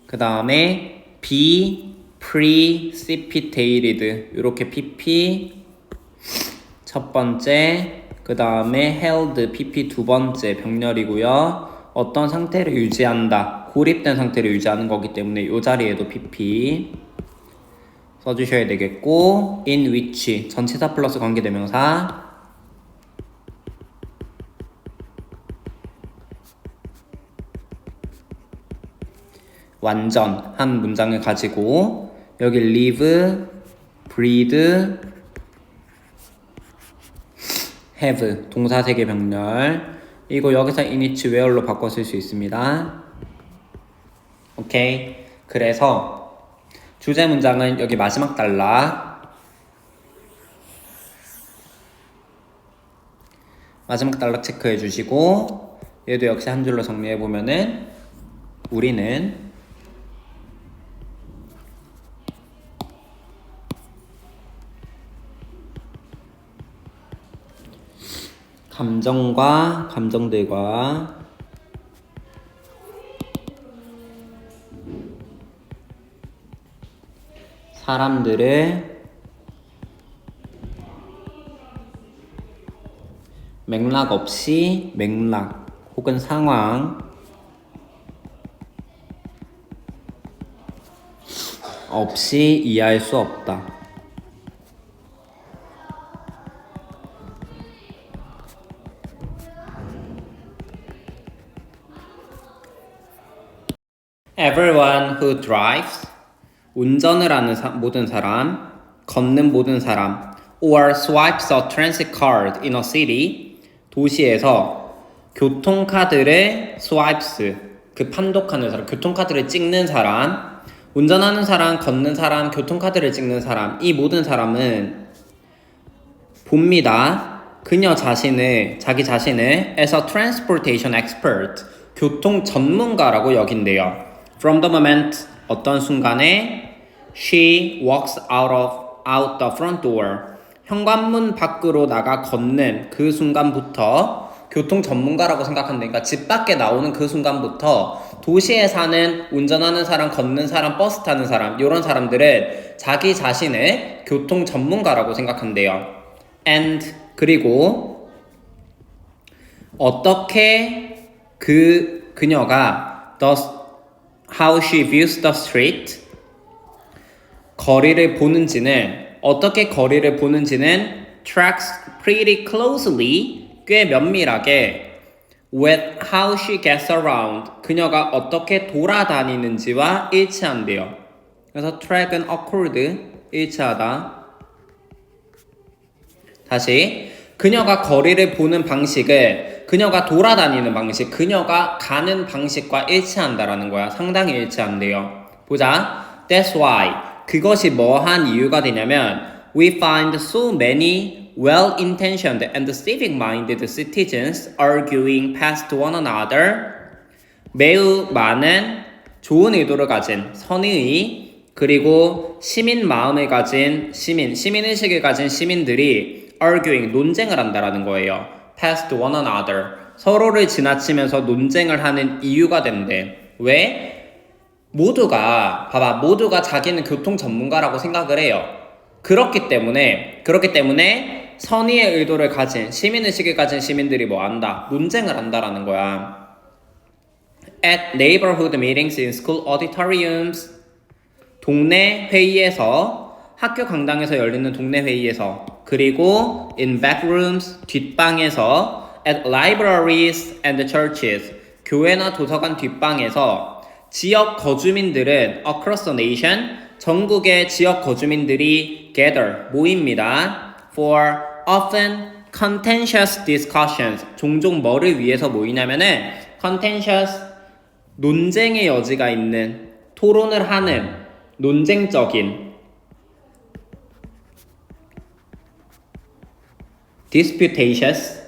그 다음에 be precipitated 이렇게 PP 첫 번째 그 다음에 held PP 두 번째 병렬이고요. 어떤 상태를 유지한다 고립된 상태를 유지하는 거기 때문에 이 자리에도 PP 써주셔야 되겠고 in which 전치사 플러스 관계대명사 완전 한 문장을 가지고 여기 live, breathe, have 동사 3개 병렬 이거 여기서 in which where로 바꿔 쓸 수 있습니다. 오케이. 그래서 주제 문장은 여기 마지막 단락 체크해 주시고 얘도 역시 한 줄로 정리해 보면은 우리는 감정과 감정들과 사람들의 맥락 없이 맥락 혹은 상황 없이 이해할 수 없다. Everyone who drives 운전을 하는 모든 사람, 걷는 모든 사람 or swipes a transit card in a city 도시에서 교통카드를 swipes 그 판독하는 사람, 교통카드를 찍는 사람 운전하는 사람, 걷는 사람, 교통카드를 찍는 사람 이 모든 사람은 봅니다. 그녀 자신을 자기 자신을 as a transportation expert 교통 전문가라고 여긴대요. From the moment 어떤 순간에 she walks out the front door 현관문 밖으로 나가 걷는 그 순간부터 교통 전문가라고 생각한다니까 집 밖에 나오는 그 순간부터 도시에 사는 운전하는 사람, 걷는 사람, 버스 타는 사람 이런 사람들은 자기 자신을 교통 전문가라고 생각한대요. And 그리고 어떻게 그녀가 how she views the street 거리를 보는지는 어떻게 거리를 보는지는 tracks pretty closely 꽤 면밀하게 with how she gets around 그녀가 어떻게 돌아다니는지와 일치한대요. 그래서 track은 accord 일치하다. 다시 그녀가 거리를 보는 방식을 그녀가 돌아다니는 방식, 그녀가 가는 방식과 일치한다라는 거야. 상당히 일치한대요. 보자. That's why. 그것이 뭐한 이유가 되냐면 We find so many well-intentioned and civic-minded citizens arguing past one another. 매우 많은 좋은 의도를 가진 선의 그리고 시민 마음을 가진 시민의식을 가진 시민들이 arguing, 논쟁을 한다라는 거예요. past one another. 서로를 지나치면서 논쟁을 하는 이유가 된대. 왜? 모두가 자기는 교통 전문가라고 생각을 해요. 그렇기 때문에 선의의 의도를 가진 시민의식을 가진 시민들이 뭐 한다? 논쟁을 한다라는 거야. At neighborhood meetings in school auditoriums. 동네 회의에서 학교 강당에서 열리는 동네 회의에서 그리고 in back rooms 뒷방에서 at libraries and churches 교회나 도서관 뒷방에서 지역 거주민들은 across the nation 전국의 지역 거주민들이 gather 모입니다. for often contentious discussions 종종 뭐를 위해서 모이냐면은 contentious 논쟁의 여지가 있는 토론을 하는 논쟁적인 disputatious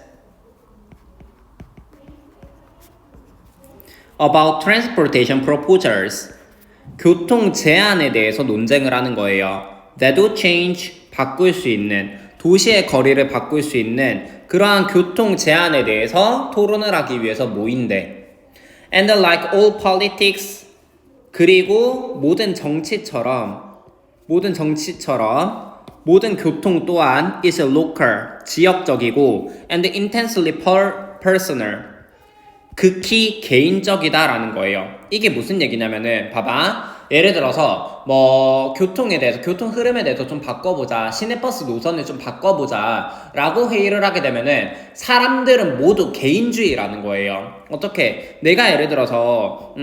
about transportation proposals. 교통 제한에 대해서 논쟁을 하는 거예요. that would change, 바꿀 수 있는, 도시의 거리를 바꿀 수 있는 그러한 교통 제한에 대해서 토론을 하기 위해서 모인대. And like all politics, 그리고 모든 정치처럼 모든 교통 또한 is local, 지역적이고 and intensely personal, 극히 개인적이다라는 거예요. 이게 무슨 얘기냐면은 봐봐. 예를 들어서 뭐 교통에 대해서, 교통 흐름에 대해서 좀 바꿔보자, 시내버스 노선을 좀 바꿔보자 라고 회의를 하게 되면은 사람들은 모두 개인주의라는 거예요. 어떻게? 내가 예를 들어서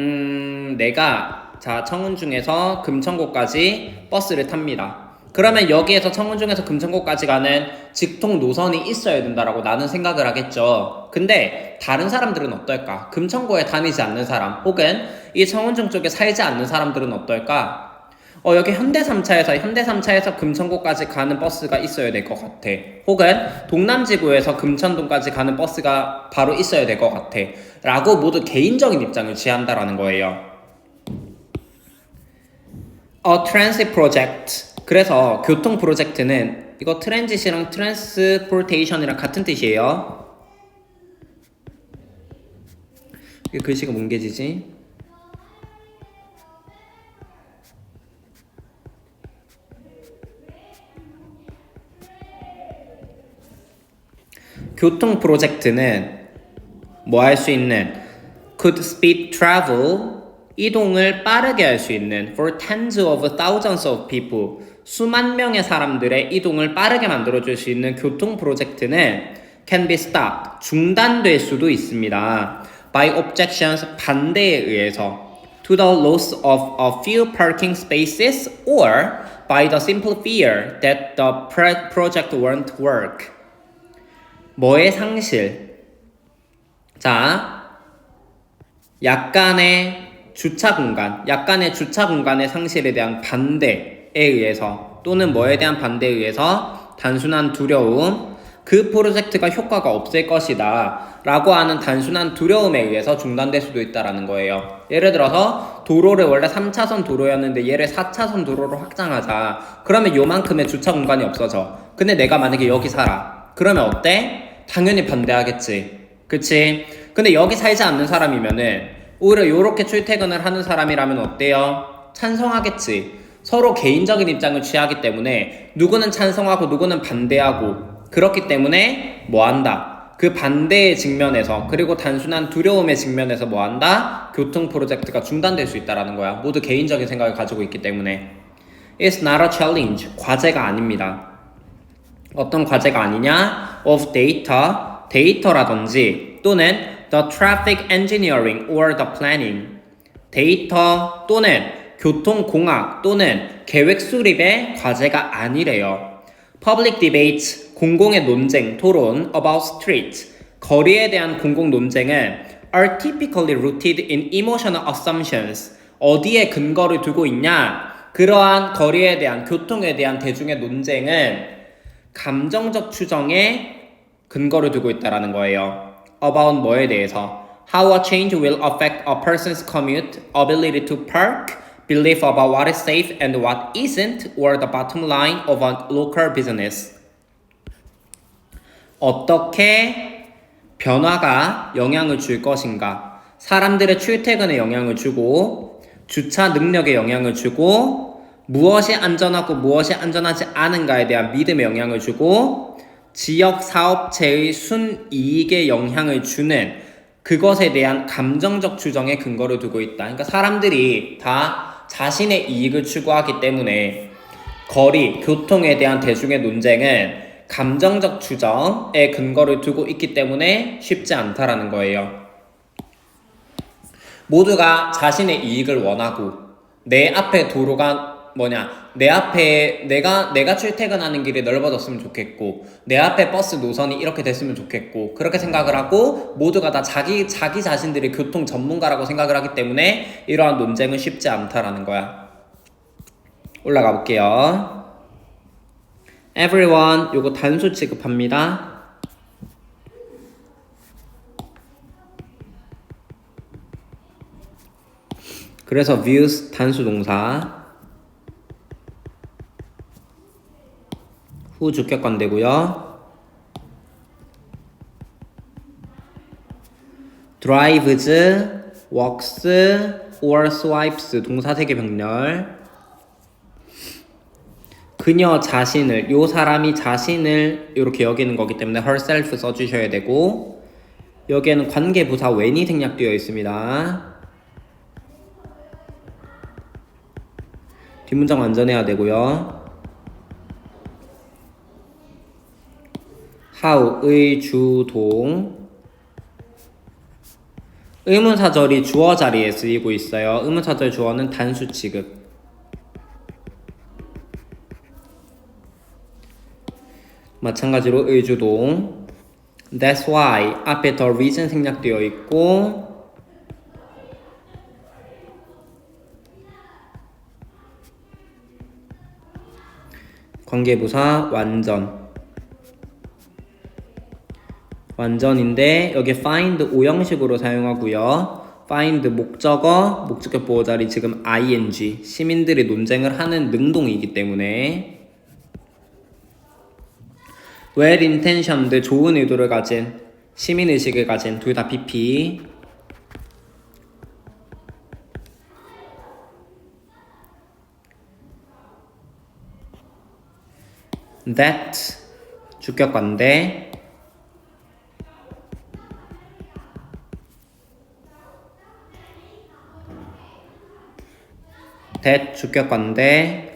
내가 청운중에서 금천구까지 버스를 탑니다. 그러면 여기에서 청운중에서 금천구까지 가는 직통 노선이 있어야 된다라고 나는 생각을 하겠죠. 근데 다른 사람들은 어떨까? 금천구에 다니지 않는 사람, 혹은 이 청운중 쪽에 살지 않는 사람들은 어떨까? 여기 현대 3차에서 금천구까지 가는 버스가 있어야 될 것 같아. 혹은 동남지구에서 금천동까지 가는 버스가 바로 있어야 될 것 같아. 라고 모두 개인적인 입장을 취한다라는 거예요. A transit project. 그래서 교통 프로젝트는 이거 트랜짓이랑 트랜스포테이션이랑 같은 뜻이에요. 이게 글씨가 뭉개지지? 교통 프로젝트는 뭐 할 수 있는 could speed travel, 이동을 빠르게 할 수 있는 for tens of thousands of people, 수만 명의 사람들의 이동을 빠르게 만들어줄 수 있는 교통 프로젝트는 can be stopped, 중단될 수도 있습니다. by objections, 반대에 의해서 to the loss of a few parking spaces or by the simple fear that the project won't work. 뭐의 상실? 약간의 주차 공간의 상실에 대한 반대에 의해서, 또는 뭐에 대한 반대에 의해서 단순한 두려움, 그 프로젝트가 효과가 없을 것이다 라고 하는 단순한 두려움에 의해서 중단될 수도 있다라는 거예요. 예를 들어서 도로를 원래 3차선 도로였는데 얘를 4차선 도로로 확장하자. 그러면 요만큼의 주차 공간이 없어져. 근데 내가 만약에 여기 살아. 그러면 어때? 당연히 반대하겠지. 그치? 근데 여기 살지 않는 사람이면은 오히려 요렇게 출퇴근을 하는 사람이라면 어때요? 찬성하겠지. 서로 개인적인 입장을 취하기 때문에 누구는 찬성하고 누구는 반대하고, 그렇기 때문에 뭐한다? 그 반대의 측면에서, 그리고 단순한 두려움의 측면에서 뭐한다? 교통 프로젝트가 중단될 수 있다는 거야. 모두 개인적인 생각을 가지고 있기 때문에. It's not a challenge. 과제가 아닙니다. 어떤 과제가 아니냐? Of data, 데이터라든지, 또는 the traffic engineering or the planning, 데이터 또는 교통공학 또는 계획 수립의 과제가 아니래요. Public debates, 공공의 논쟁, 토론 about streets, 거리에 대한 공공 논쟁은 are typically rooted in emotional assumptions, 어디에 근거를 두고 있냐? 그러한 거리에 대한, 교통에 대한 대중의 논쟁은 감정적 추정에 근거를 두고 있다라는 거예요. About 뭐에 대해서? How a change will affect a person's commute, ability to park, belief about what is safe and what isn't, or the bottom line of a local business. 어떻게 변화가 영향을 줄 것인가? 사람들의 출퇴근에 영향을 주고, 주차 능력에 영향을 주고, 무엇이 안전하고 무엇이 안전하지 않은가에 대한 믿음에 영향을 주고, 지역 사업체의 순이익에 영향을 주는 그것에 대한 감정적 추정에 근거를 두고 있다. 그러니까 사람들이 다 자신의 이익을 추구하기 때문에 거리, 교통에 대한 대중의 논쟁은 감정적 추정에 근거를 두고 있기 때문에 쉽지 않다라는 거예요. 모두가 자신의 이익을 원하고, 내 앞에 도로가 내 앞에 내가 출퇴근하는 길이 넓어졌으면 좋겠고, 내 앞에 버스 노선이 이렇게 됐으면 좋겠고, 그렇게 생각을 하고 모두가 다 자기 자신들이 교통 전문가라고 생각을 하기 때문에 이러한 논쟁은 쉽지 않다라는 거야. 올라가 볼게요. Everyone, 요거 단수 취급합니다. 그래서 views 단수 동사 후 주격관되고요. drives, walks, or swipes 동사 세개 병렬. 그녀 자신을, 요 사람이 자신을 이렇게 여기는 거기 때문에 herself 써주셔야 되고, 여기에는 관계부사 when이 생략되어 있습니다. 뒷문장 완전해야 되고요. how의 주동, 의문사절이 주어 자리에 쓰이고 있어요. 의문사절 주어는 단수 취급. 마찬가지로 의주동 That's why 앞에 the reason 생략되어 있고, 관계부사 완전인데 여기 find 오형식으로 사용하고요. find 목적어, 목적격 보호자리 지금 ing, 시민들이 논쟁을 하는 능동이기 때문에 well intentioned, 좋은 의도를 가진, 시민의식을 가진, 둘 다 PP. that 주격관대, that 주격관대,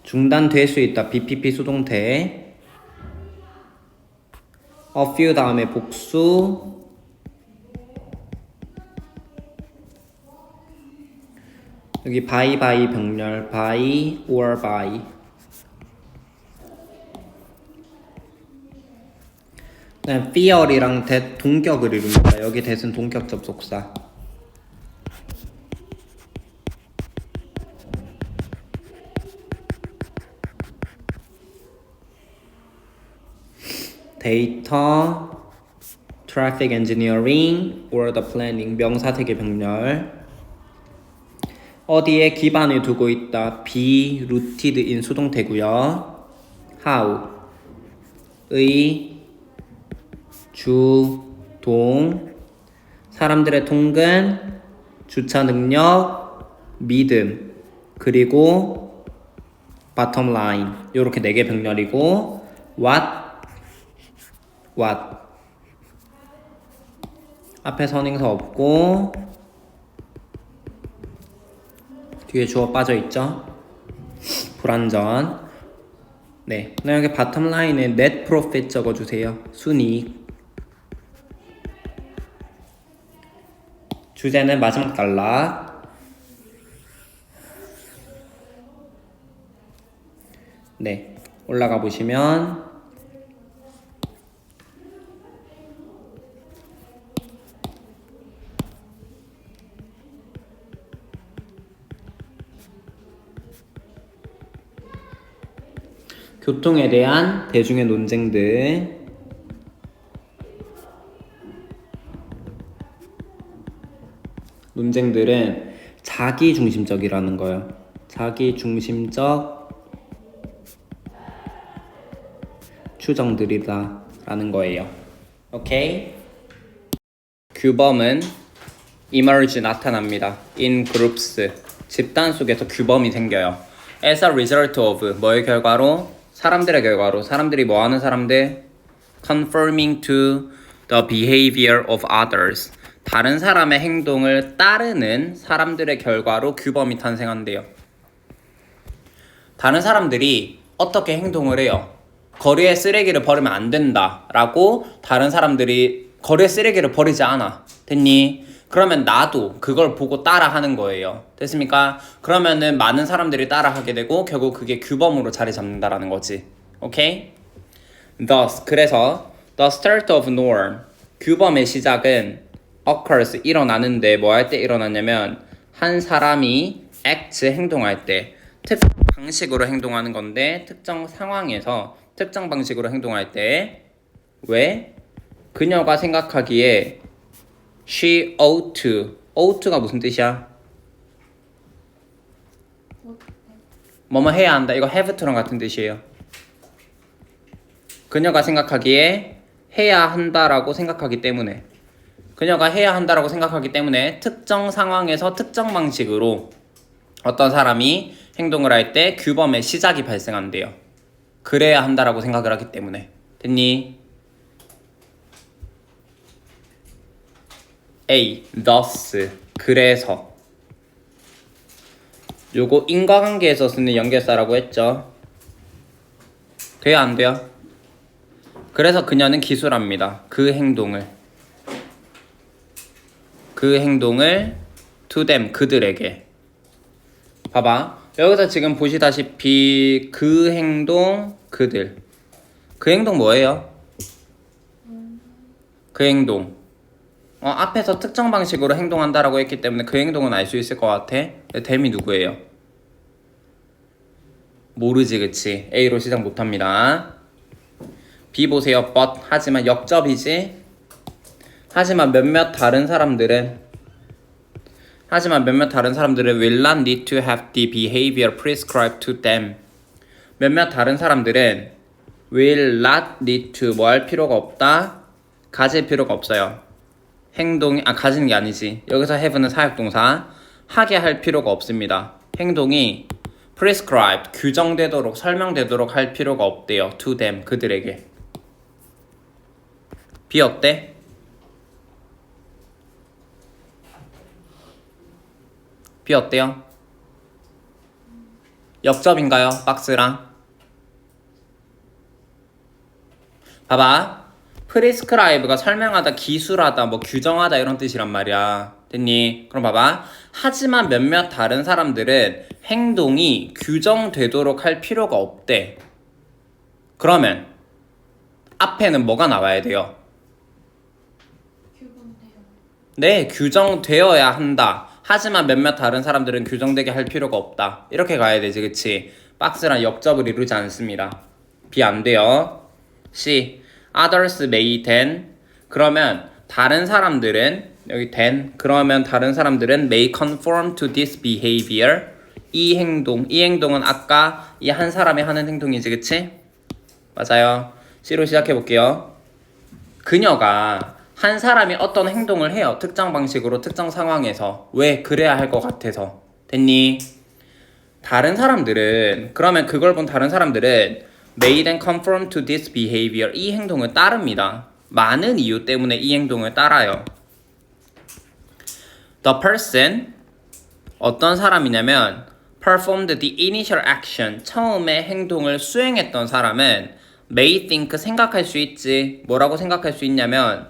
중단될 수 있다. BPP 수동태. a few 다음에 복수. 여기 by 병렬 by or by. 그다음 fear이랑 that 동격을 이룹니다. 여기 that은 동격 접속사. 데이터, traffic engineering, or the planning 명사 되게 병렬. 어디에 기반을 두고 있다. be rooted in 수동태고요. how 의 주, 동, 사람들의 통근, 주차 능력, 믿음, 그리고 bottom line 요렇게 4개 병렬이고, what 앞에 선행사 없고 뒤에 주어 빠져있죠? 불완전. 네, 여기 바텀 라인에 net profit 적어주세요. 순이익. 주제는 마지막 단락. 네, 올라가 보시면 교통에 대한 대중의 논쟁들, 논쟁들은 자기중심적이라는 거예요. 자기중심적 추정들이다 라는 거예요. 오케이? 규범은 emerge 나타납니다. in groups 집단 속에서 규범이 생겨요. as a result of 뭐의 결과로? 사람들의 결과로. 사람들이 뭐 하는 사람들? conforming to the behavior of others 다른 사람의 행동을 따르는 사람들의 결과로 규범이 탄생한대요. 다른 사람들이 어떻게 행동을 해요? 거리에 쓰레기를 버리면 안 된다 라고 다른 사람들이 거리에 쓰레기를 버리지 않아. 됐니? 그러면 나도 그걸 보고 따라 하는 거예요. 됐습니까? 그러면은 많은 사람들이 따라 하게 되고 결국 그게 규범으로 자리 잡는다라는 거지. 오케이? Thus, 그래서 the start of norm, 규범의 시작은 occurs, 일어나는데 뭐 할 때 일어나냐면 한 사람이 act, 행동할 때 특정 방식으로 행동하는 건데 특정 상황에서 특정 방식으로 행동할 때 왜? 그녀가 생각하기에 she ought to가 무슨 뜻이야? 뭐뭐 해야 한다. 이거 have to랑 같은 뜻이에요. 그녀가 생각하기에 해야 한다라고 생각하기 때문에 그녀가 해야 한다라고 생각하기 때문에 특정 상황에서 특정 방식으로 어떤 사람이 행동을 할 때 규범의 시작이 발생한대요. 그래야 한다라고 생각을 하기 때문에. 됐니? A. thus. 그래서. 요거 인과관계에서 쓰는 연결사라고 했죠. 돼요? 안 돼요? 그래서 그녀는 기술합니다. 그 행동을 to them, 그들에게. 봐봐. 여기서 지금 보시다시피 그 행동, 그들. 그 행동 뭐예요? 그 행동. 앞에서 특정 방식으로 행동한다라고 했기 때문에 그 행동은 알 수 있을 것 같아. them이 누구예요? 모르지, 그치? A로 시작 못합니다. B 보세요. but 하지만 역접이지. 하지만 몇몇 다른 사람들은 will not need to have the behavior prescribed to them. 몇몇 다른 사람들은 will not need to 뭐 할 필요가 없다. 가질 필요가 없어요. 가지는 게 아니지. 여기서 have는 사역동사. 하게 할 필요가 없습니다. 행동이 prescribed, 규정되도록, 설명되도록 할 필요가 없대요. to them, 그들에게. B 어때? B 어때요? 역접인가요? 박스랑? 봐봐. prescribe가 설명하다, 기술하다, 뭐 규정하다 이런 뜻이란 말이야. 됐니? 그럼 봐봐. 하지만 몇몇 다른 사람들은 행동이 규정되도록 할 필요가 없대. 그러면 앞에는 뭐가 나와야 돼요? 네, 규정되어야 한다. 하지만 몇몇 다른 사람들은 규정되게 할 필요가 없다. 이렇게 가야 되지, 그치? 박스랑 역접을 이루지 않습니다. B 안 돼요. C. Others may then. 그러면 다른 사람들은 여기 then. 그러면 다른 사람들은 may conform to this behavior. 이 행동은 아까 이 한 사람이 하는 행동이지, 그치? 맞아요. C로 시작해 볼게요. 그녀가 한 사람이 어떤 행동을 해요. 특정 방식으로, 특정 상황에서. 왜? 그래야 할 것 같아서. 됐니? 그러면 그걸 본 다른 사람들은 may then conform to this behavior. 이 행동을 따릅니다. 많은 이유 때문에 이 행동을 따라요. The person, 어떤 사람이냐면 performed the initial action, 처음에 행동을 수행했던 사람은 may think, 생각할 수 있지. 뭐라고 생각할 수 있냐면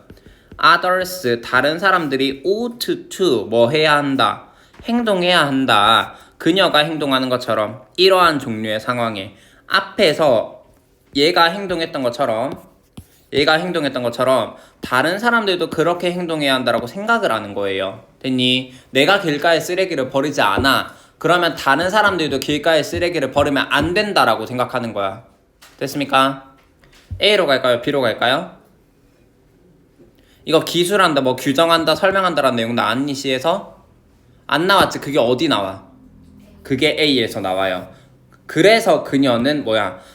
others, 다른 사람들이 ought to, 뭐 해야 한다, 행동해야 한다. 그녀가 행동하는 것처럼 이러한 종류의 상황에 앞에서 얘가 행동했던 것처럼 다른 사람들도 그렇게 행동해야 한다라고 생각을 하는 거예요. 됐니? 내가 길가에 쓰레기를 버리지 않아. 그러면 다른 사람들도 길가에 쓰레기를 버리면 안 된다라고 생각하는 거야. 됐습니까? A로 갈까요? B로 갈까요? 이거 기술한다, 뭐 규정한다, 설명한다라는 내용 나왔니? C에서? 안 나왔지? 그게 어디 나와? 그게 A에서 나와요. 그래서 그녀는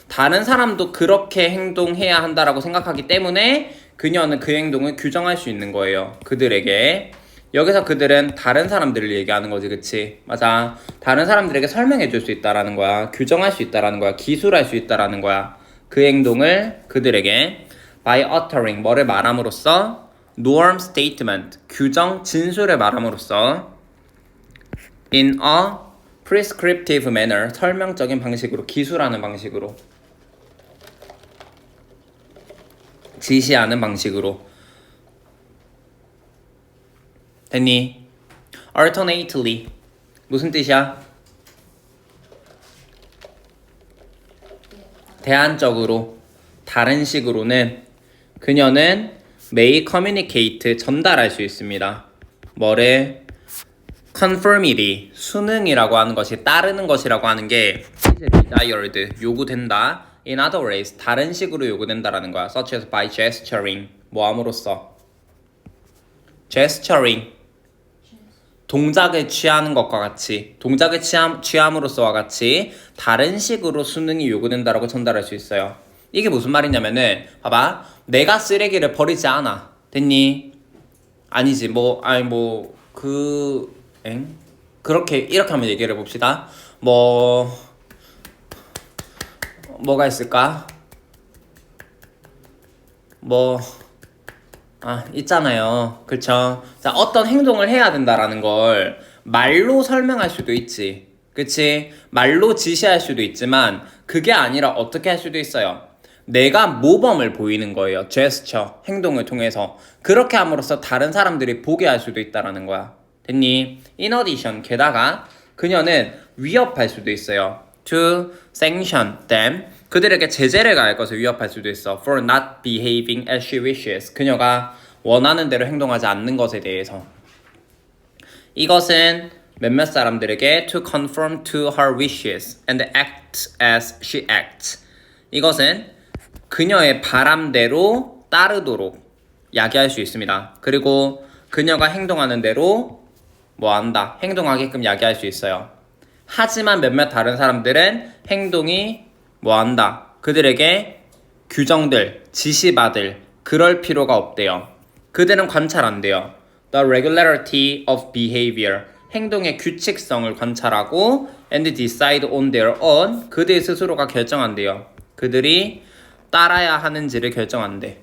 다른 사람도 그렇게 행동해야 한다라고 생각하기 때문에 그녀는 그 행동을 규정할 수 있는 거예요. 그들에게. 여기서 그들은 다른 사람들을 얘기하는 거지, 그치? 맞아. 다른 사람들에게 설명해 줄 수 있다라는 거야. 규정할 수 있다라는 거야. 기술할 수 있다라는 거야. 그 행동을 그들에게 by uttering, 뭐를 말함으로써 norm statement, 규정, 진술을 말함으로써 in a prescriptive manner, 설명적인 방식으로, 기술하는 방식으로, 지시하는 방식으로. 됐니? alternately, 무슨 뜻이야? 대안적으로, 다른 식으로는 그녀는 may communicate, 전달할 수 있습니다. 뭐를? conformity, 순응이라고 하는 것이, 따르는 것이라고 하는 게 is desired, 요구된다. in other ways, 다른 식으로 요구된다라는 거야. such as by gesturing, 뭐 함으로써 gesturing 동작을 취하는 것과 같이 동작을 취함으로써와 같이 다른 식으로 수능이 요구된다라고 전달할 수 있어요. 이게 무슨 말이냐면은 봐봐 내가 쓰레기를 버리지 않아 됐니? 아니지 그렇게 이렇게 한번 얘기를 해봅시다. 뭐가 있을까? 있잖아요. 그쵸? 자, 어떤 행동을 해야 된다라는 걸 말로 설명할 수도 있지. 그치? 말로 지시할 수도 있지만 그게 아니라 어떻게 할 수도 있어요. 내가 모범을 보이는 거예요. 제스처, 행동을 통해서. 그렇게 함으로써 다른 사람들이 보게 할 수도 있다라는 거야. 됐니? In addition, 게다가 그녀는 위협할 수도 있어요. To sanction them. 그들에게 제재를 가할 것을 위협할 수도 있어. For not behaving as she wishes. 그녀가 원하는 대로 행동하지 않는 것에 대해서. 이것은 몇몇 사람들에게 to conform to her wishes and act as she acts. 이것은 그녀의 바람대로 따르도록 야기할 수 있습니다. 그리고 그녀가 행동하는 대로 행동하게끔 야기할 수 있어요. 하지만 몇몇 다른 사람들은 행동이 그들에게 규정들, 지시받을 그럴 필요가 없대요. 그들은 관찰한대요. The regularity of behavior 행동의 규칙성을 관찰하고 and decide on their own 그들 스스로가 결정한대요. 그들이 따라야 하는지를 결정한대.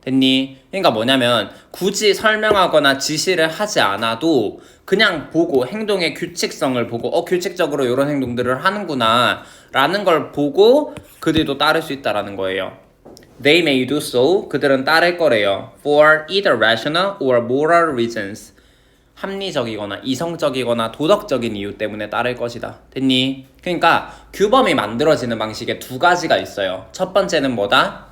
됐니? 그러니까 뭐냐면 굳이 설명하거나 지시를 하지 않아도 그냥 보고 행동의 규칙성을 보고 규칙적으로 이런 행동들을 하는구나 라는 걸 보고 그들도 따를 수 있다라는 거예요. They may do so. 그들은 따를 거래요. For either rational or moral reasons. 합리적이거나 이성적이거나 도덕적인 이유 때문에 따를 것이다. 됐니? 그러니까 규범이 만들어지는 방식에 두 가지가 있어요. 첫 번째는 뭐다?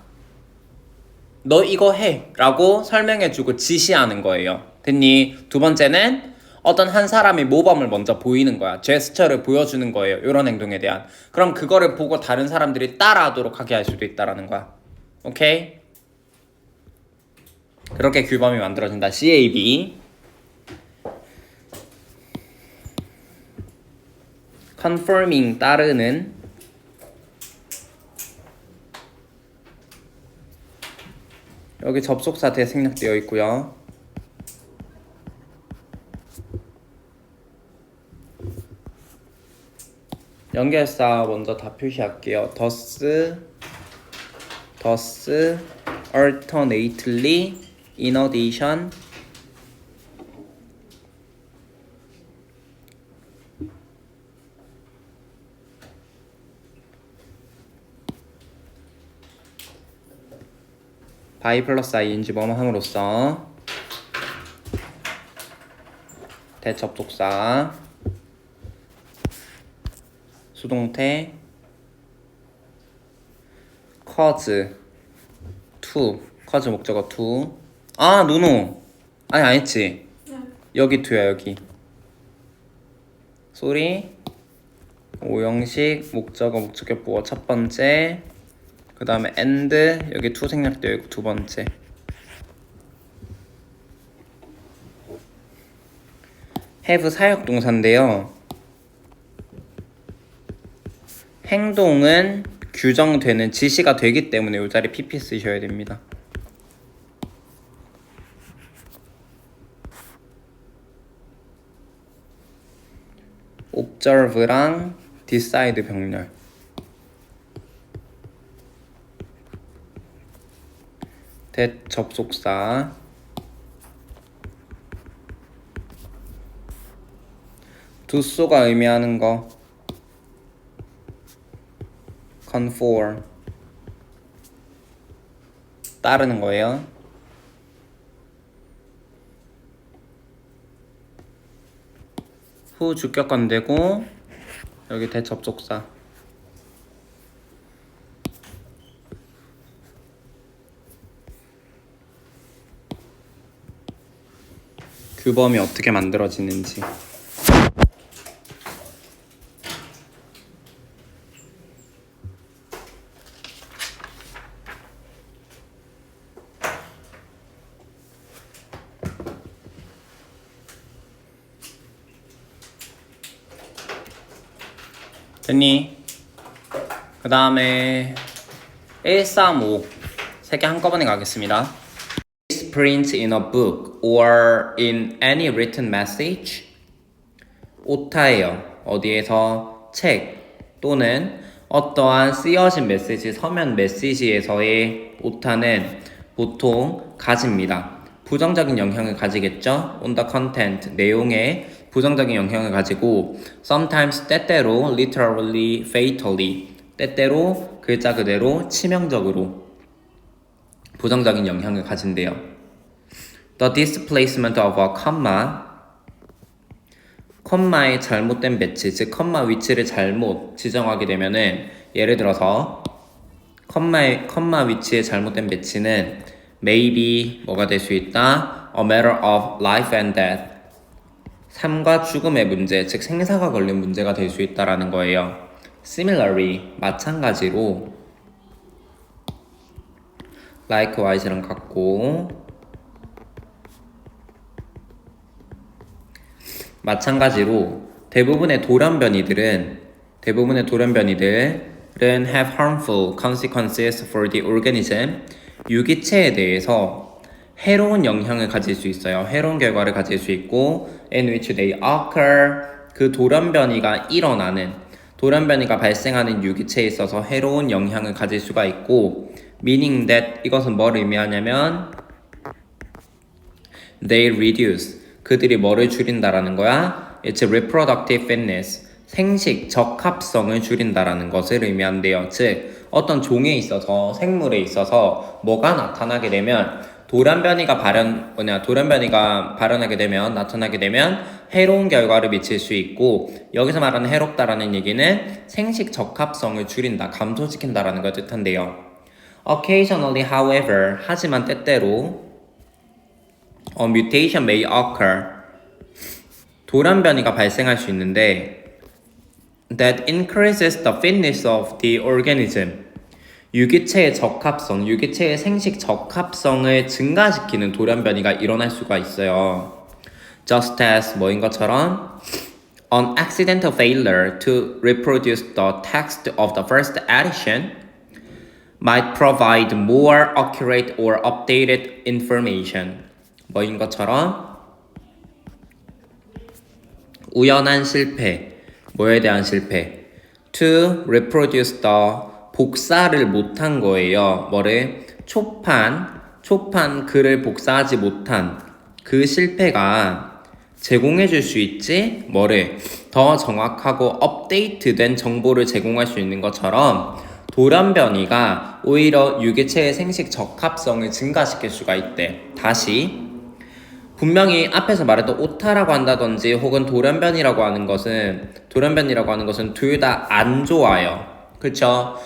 너 이거 해 라고 설명해주고 지시하는 거예요. 됐니? 두 번째는 어떤 한 사람이 모범을 먼저 보이는 거야. 제스처를 보여주는 거예요. 이런 행동에 대한. 그럼 그거를 보고 다른 사람들이 따라하도록 하게 할 수도 있다라는 거야. 오케이? 그렇게 규범이 만들어진다. CAB. conforming 따르는 여기 접속사 대생략되어 있고요. 연결사 먼저 다 표시할게요. thus alternately in addition by 플러스 ing 뭐뭐 함으로써 대접속사 수동태 cause to cause 목적어 to 노노 아니 안 했지? 여기 to야 여기 소리 오형식 목적어 목적격보어 첫 번째 그 다음에 and 여기 to 생략되어 있고 두 번째 have 사역동사인데요. 행동은 규정되는 지시가 되기 때문에 이 자리 pp 쓰셔야 됩니다. observe랑 decide 병렬 대접속사 do소가 의미하는 거 conform 따르는 거예요. 후 주격관 되고 여기 대접속사 규범이 어떻게 만들어지는지 됐니? 그 다음에 135 세 개 한꺼번에 가겠습니다. Is print in a book or in any written message? 오타예요. 어디에서? 책 또는 어떠한 쓰여진 메시지, 서면 메시지에서의 오타는 보통 가집니다. 부정적인 영향을 가지겠죠? on the content, 내용에 부정적인 영향을 가지고 sometimes 때때로 literally, fatally, 때때로 글자 그대로 치명적으로 부정적인 영향을 가진대요. The displacement of a comma, 컴마의 잘못된 배치, 즉 컴마 위치를 잘못 지정하게 되면은 예를 들어서 컴마 위치의 잘못된 배치는 maybe 뭐가 될 수 있다? A matter of life and death, 삶과 죽음의 문제, 즉 생사가 걸린 문제가 될 수 있다라는 거예요. Similarly, 마찬가지로 likewise랑 같고 마찬가지로 대부분의 돌연변이들은 have harmful consequences for the organism. 유기체에 대해서 해로운 영향을 가질 수 있어요. 해로운 결과를 가질 수 있고 in which they occur, 그 돌연변이가 발생하는 유기체에 있어서 해로운 영향을 가질 수가 있고 meaning that, 이것은 뭘 의미하냐면 they reduce, 그들이 뭐를 줄인다라는 거야? It's reproductive fitness, 생식 적합성을 줄인다라는 것을 의미한대요. 즉 어떤 종에 있어서, 생물에 있어서 뭐가 나타나게 되면 나타나게 되면 해로운 결과를 미칠 수 있고, 여기서 말하는 해롭다라는 얘기는 생식 적합성을 줄인다, 감소시킨다라는 걸 뜻한대요. Occasionally, however, 하지만 때때로 a mutation may occur, 돌연변이가 발생할 수 있는데 that increases the fitness of the organism, 유기체의 적합성, 유기체의 생식 적합성을 증가시키는 돌연변이가 일어날 수가 있어요. Just as 뭐인 것처럼 an accidental failure to reproduce the text of the first edition might provide more accurate or updated information. 뭐인 것처럼 우연한 실패, 뭐에 대한 실패? To reproduce the, 복사를 못한 거예요. 뭐를? 초판 글을 복사하지 못한 그 실패가 제공해 줄 수 있지? 뭐를? 더 정확하고 업데이트된 정보를 제공할 수 있는 것처럼 돌연변이가 오히려 유기체의 생식 적합성을 증가시킬 수가 있대. 다시 분명히 앞에서 말했던 오타라고 한다든지 혹은 돌연변이라고 하는 것은 둘 다 안 좋아요. 그쵸?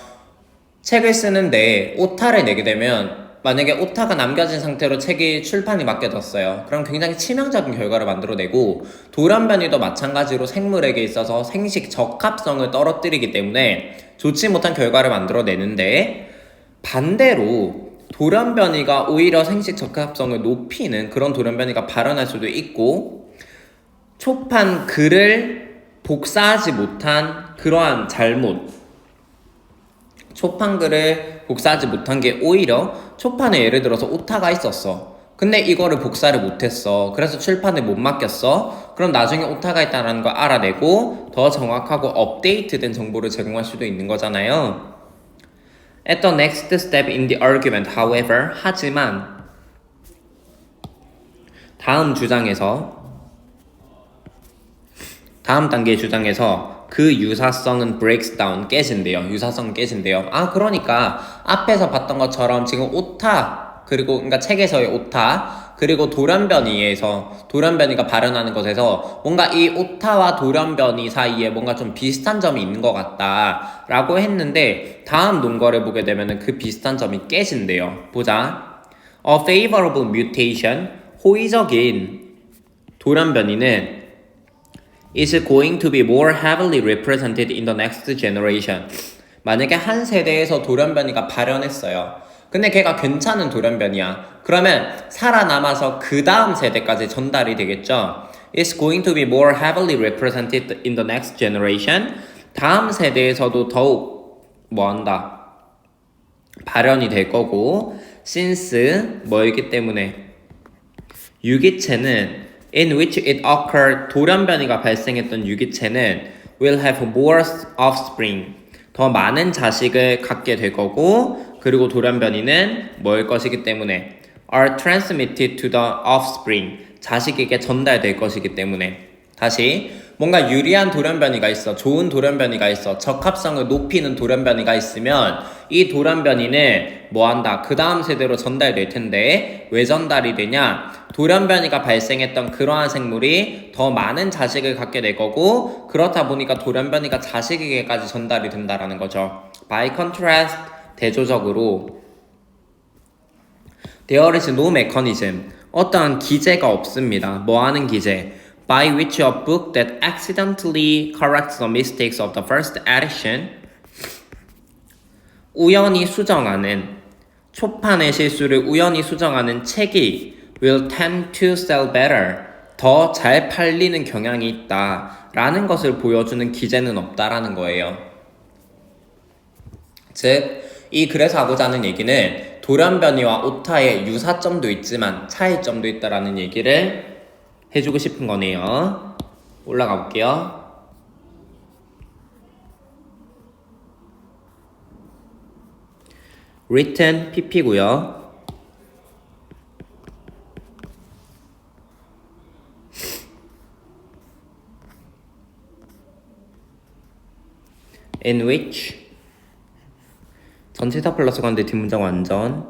책을 쓰는데 오타를 내게 되면, 만약에 오타가 남겨진 상태로 책이 출판이 맡겨졌어요. 그럼 굉장히 치명적인 결과를 만들어내고, 돌연변이도 마찬가지로 생물에게 있어서 생식 적합성을 떨어뜨리기 때문에 좋지 못한 결과를 만들어내는데, 반대로 돌연변이가 오히려 생식 적합성을 높이는 그런 돌연변이가 발현할 수도 있고, 초판 글을 복사하지 못한 그러한 초판 글을 복사하지 못한 게 오히려 초판에 예를 들어서 오타가 있었어. 근데 이거를 복사를 못했어. 그래서 출판을 못 맡겼어. 그럼 나중에 오타가 있다는 걸 알아내고 더 정확하고 업데이트된 정보를 제공할 수도 있는 거잖아요. At the next step in the argument, however, 하지만 다음 단계의 주장에서 그 유사성은 breaks down, 깨진대요. 그러니까 앞에서 봤던 것처럼 지금 오타, 그러니까 책에서의 오타, 그리고 돌연변이가 발현하는 것에서 뭔가 이 오타와 돌연변이 사이에 뭔가 좀 비슷한 점이 있는 것 같다 라고 했는데, 다음 논거를 보게 되면 그 비슷한 점이 깨진대요. 보자. A favorable mutation, 호의적인 돌연변이는 is going to be more heavily represented in the next generation. 만약에 한 세대에서 돌연변이가 발현했어요. 근데 걔가 괜찮은 돌연변이야. 그러면 살아남아서 그 다음 세대까지 전달이 되겠죠. It's going to be more heavily represented in the next generation. 다음 세대에서도 더욱 뭐한다? 발현이 될 거고 since 뭐이기 때문에 유기체는 in which it occurred 돌연변이가 발생했던 유기체는 will have more offspring 더 많은 자식을 갖게 될 거고 그리고 돌연변이는 뭐일 것이기 때문에 are transmitted to the offspring 자식에게 전달될 것이기 때문에 다시 뭔가 유리한 돌연변이가 있어 좋은 돌연변이가 있어 적합성을 높이는 돌연변이가 있으면 이 돌연변이는 뭐한다 그 다음 세대로 전달될 텐데 왜 전달이 되냐 돌연변이가 발생했던 그러한 생물이 더 많은 자식을 갖게 될 거고 그렇다 보니까 돌연변이가 자식에게까지 전달이 된다라는 거죠. By contrast 대조적으로 There is no mechanism 어떠한 기제가 없습니다. 뭐하는 기제? By which a book that accidentally corrects the mistakes of the first edition 우연히 수정하는 초판의 실수를 우연히 수정하는 책이 will tend to sell better 더 잘 팔리는 경향이 있다 라는 것을 보여주는 기제는 없다라는 거예요. 즉, 이 글에서 하고자 하는 얘기는 돌연변이와 오타의 유사점도 있지만 차이점도 있다라는 얘기를 해주고 싶은 거네요. 올라가 볼게요. written pp고요. in which 전치사 플러스 건데 뒷문장 완전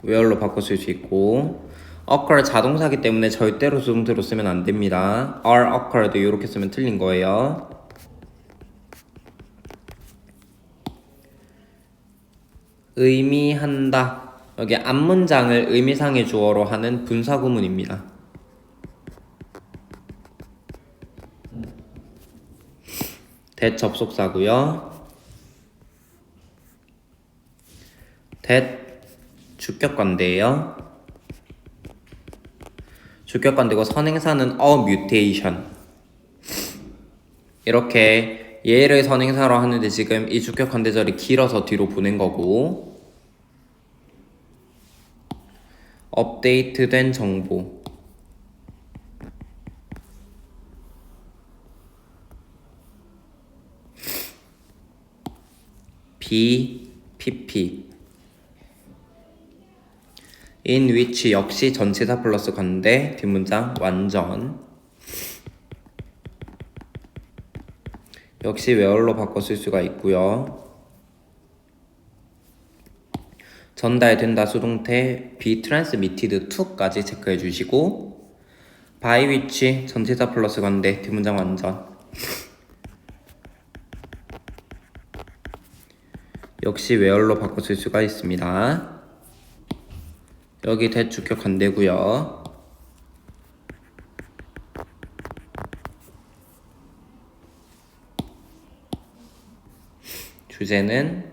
where로 바꿔 쓸 수 있고 occur 자동사기 때문에 절대로 수동태로 쓰면 안 됩니다. are occurred 이렇게 쓰면 틀린 거예요. 의미한다. 여기 앞문장을 의미상의 주어로 하는 분사구문입니다. that 접속사고요. that 주격관대예요. 주격관대고 선행사는 a mutation. 이렇게 얘를 선행사로 하는데 지금 이 주격관대절이 길어서 뒤로 보낸 거고 업데이트된 정보 pp in which 역시 전치사 플러스 건데 뒷문장 완전 역시 where로 바꿔 쓸 수가 있고요. 전달된다 수동태 be transmitted to까지 체크해 주시고 by which 전치사 플러스 건데 뒷문장 완전 역시 where로 바꿔 쓸 수가 있습니다. 여기 대주격 관대고요. 주제는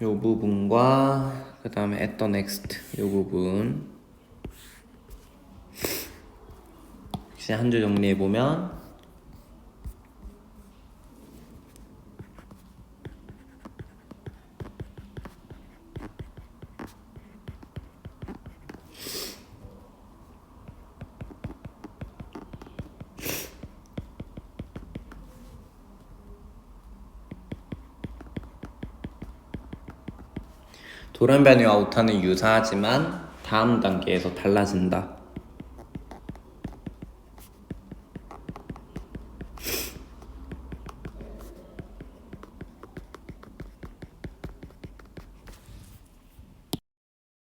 요 부분과 그 다음에 at the next 요 부분 혹시 한 줄 정리해보면 돌연변이와 오타는 유사하지만 다음 단계에서 달라진다.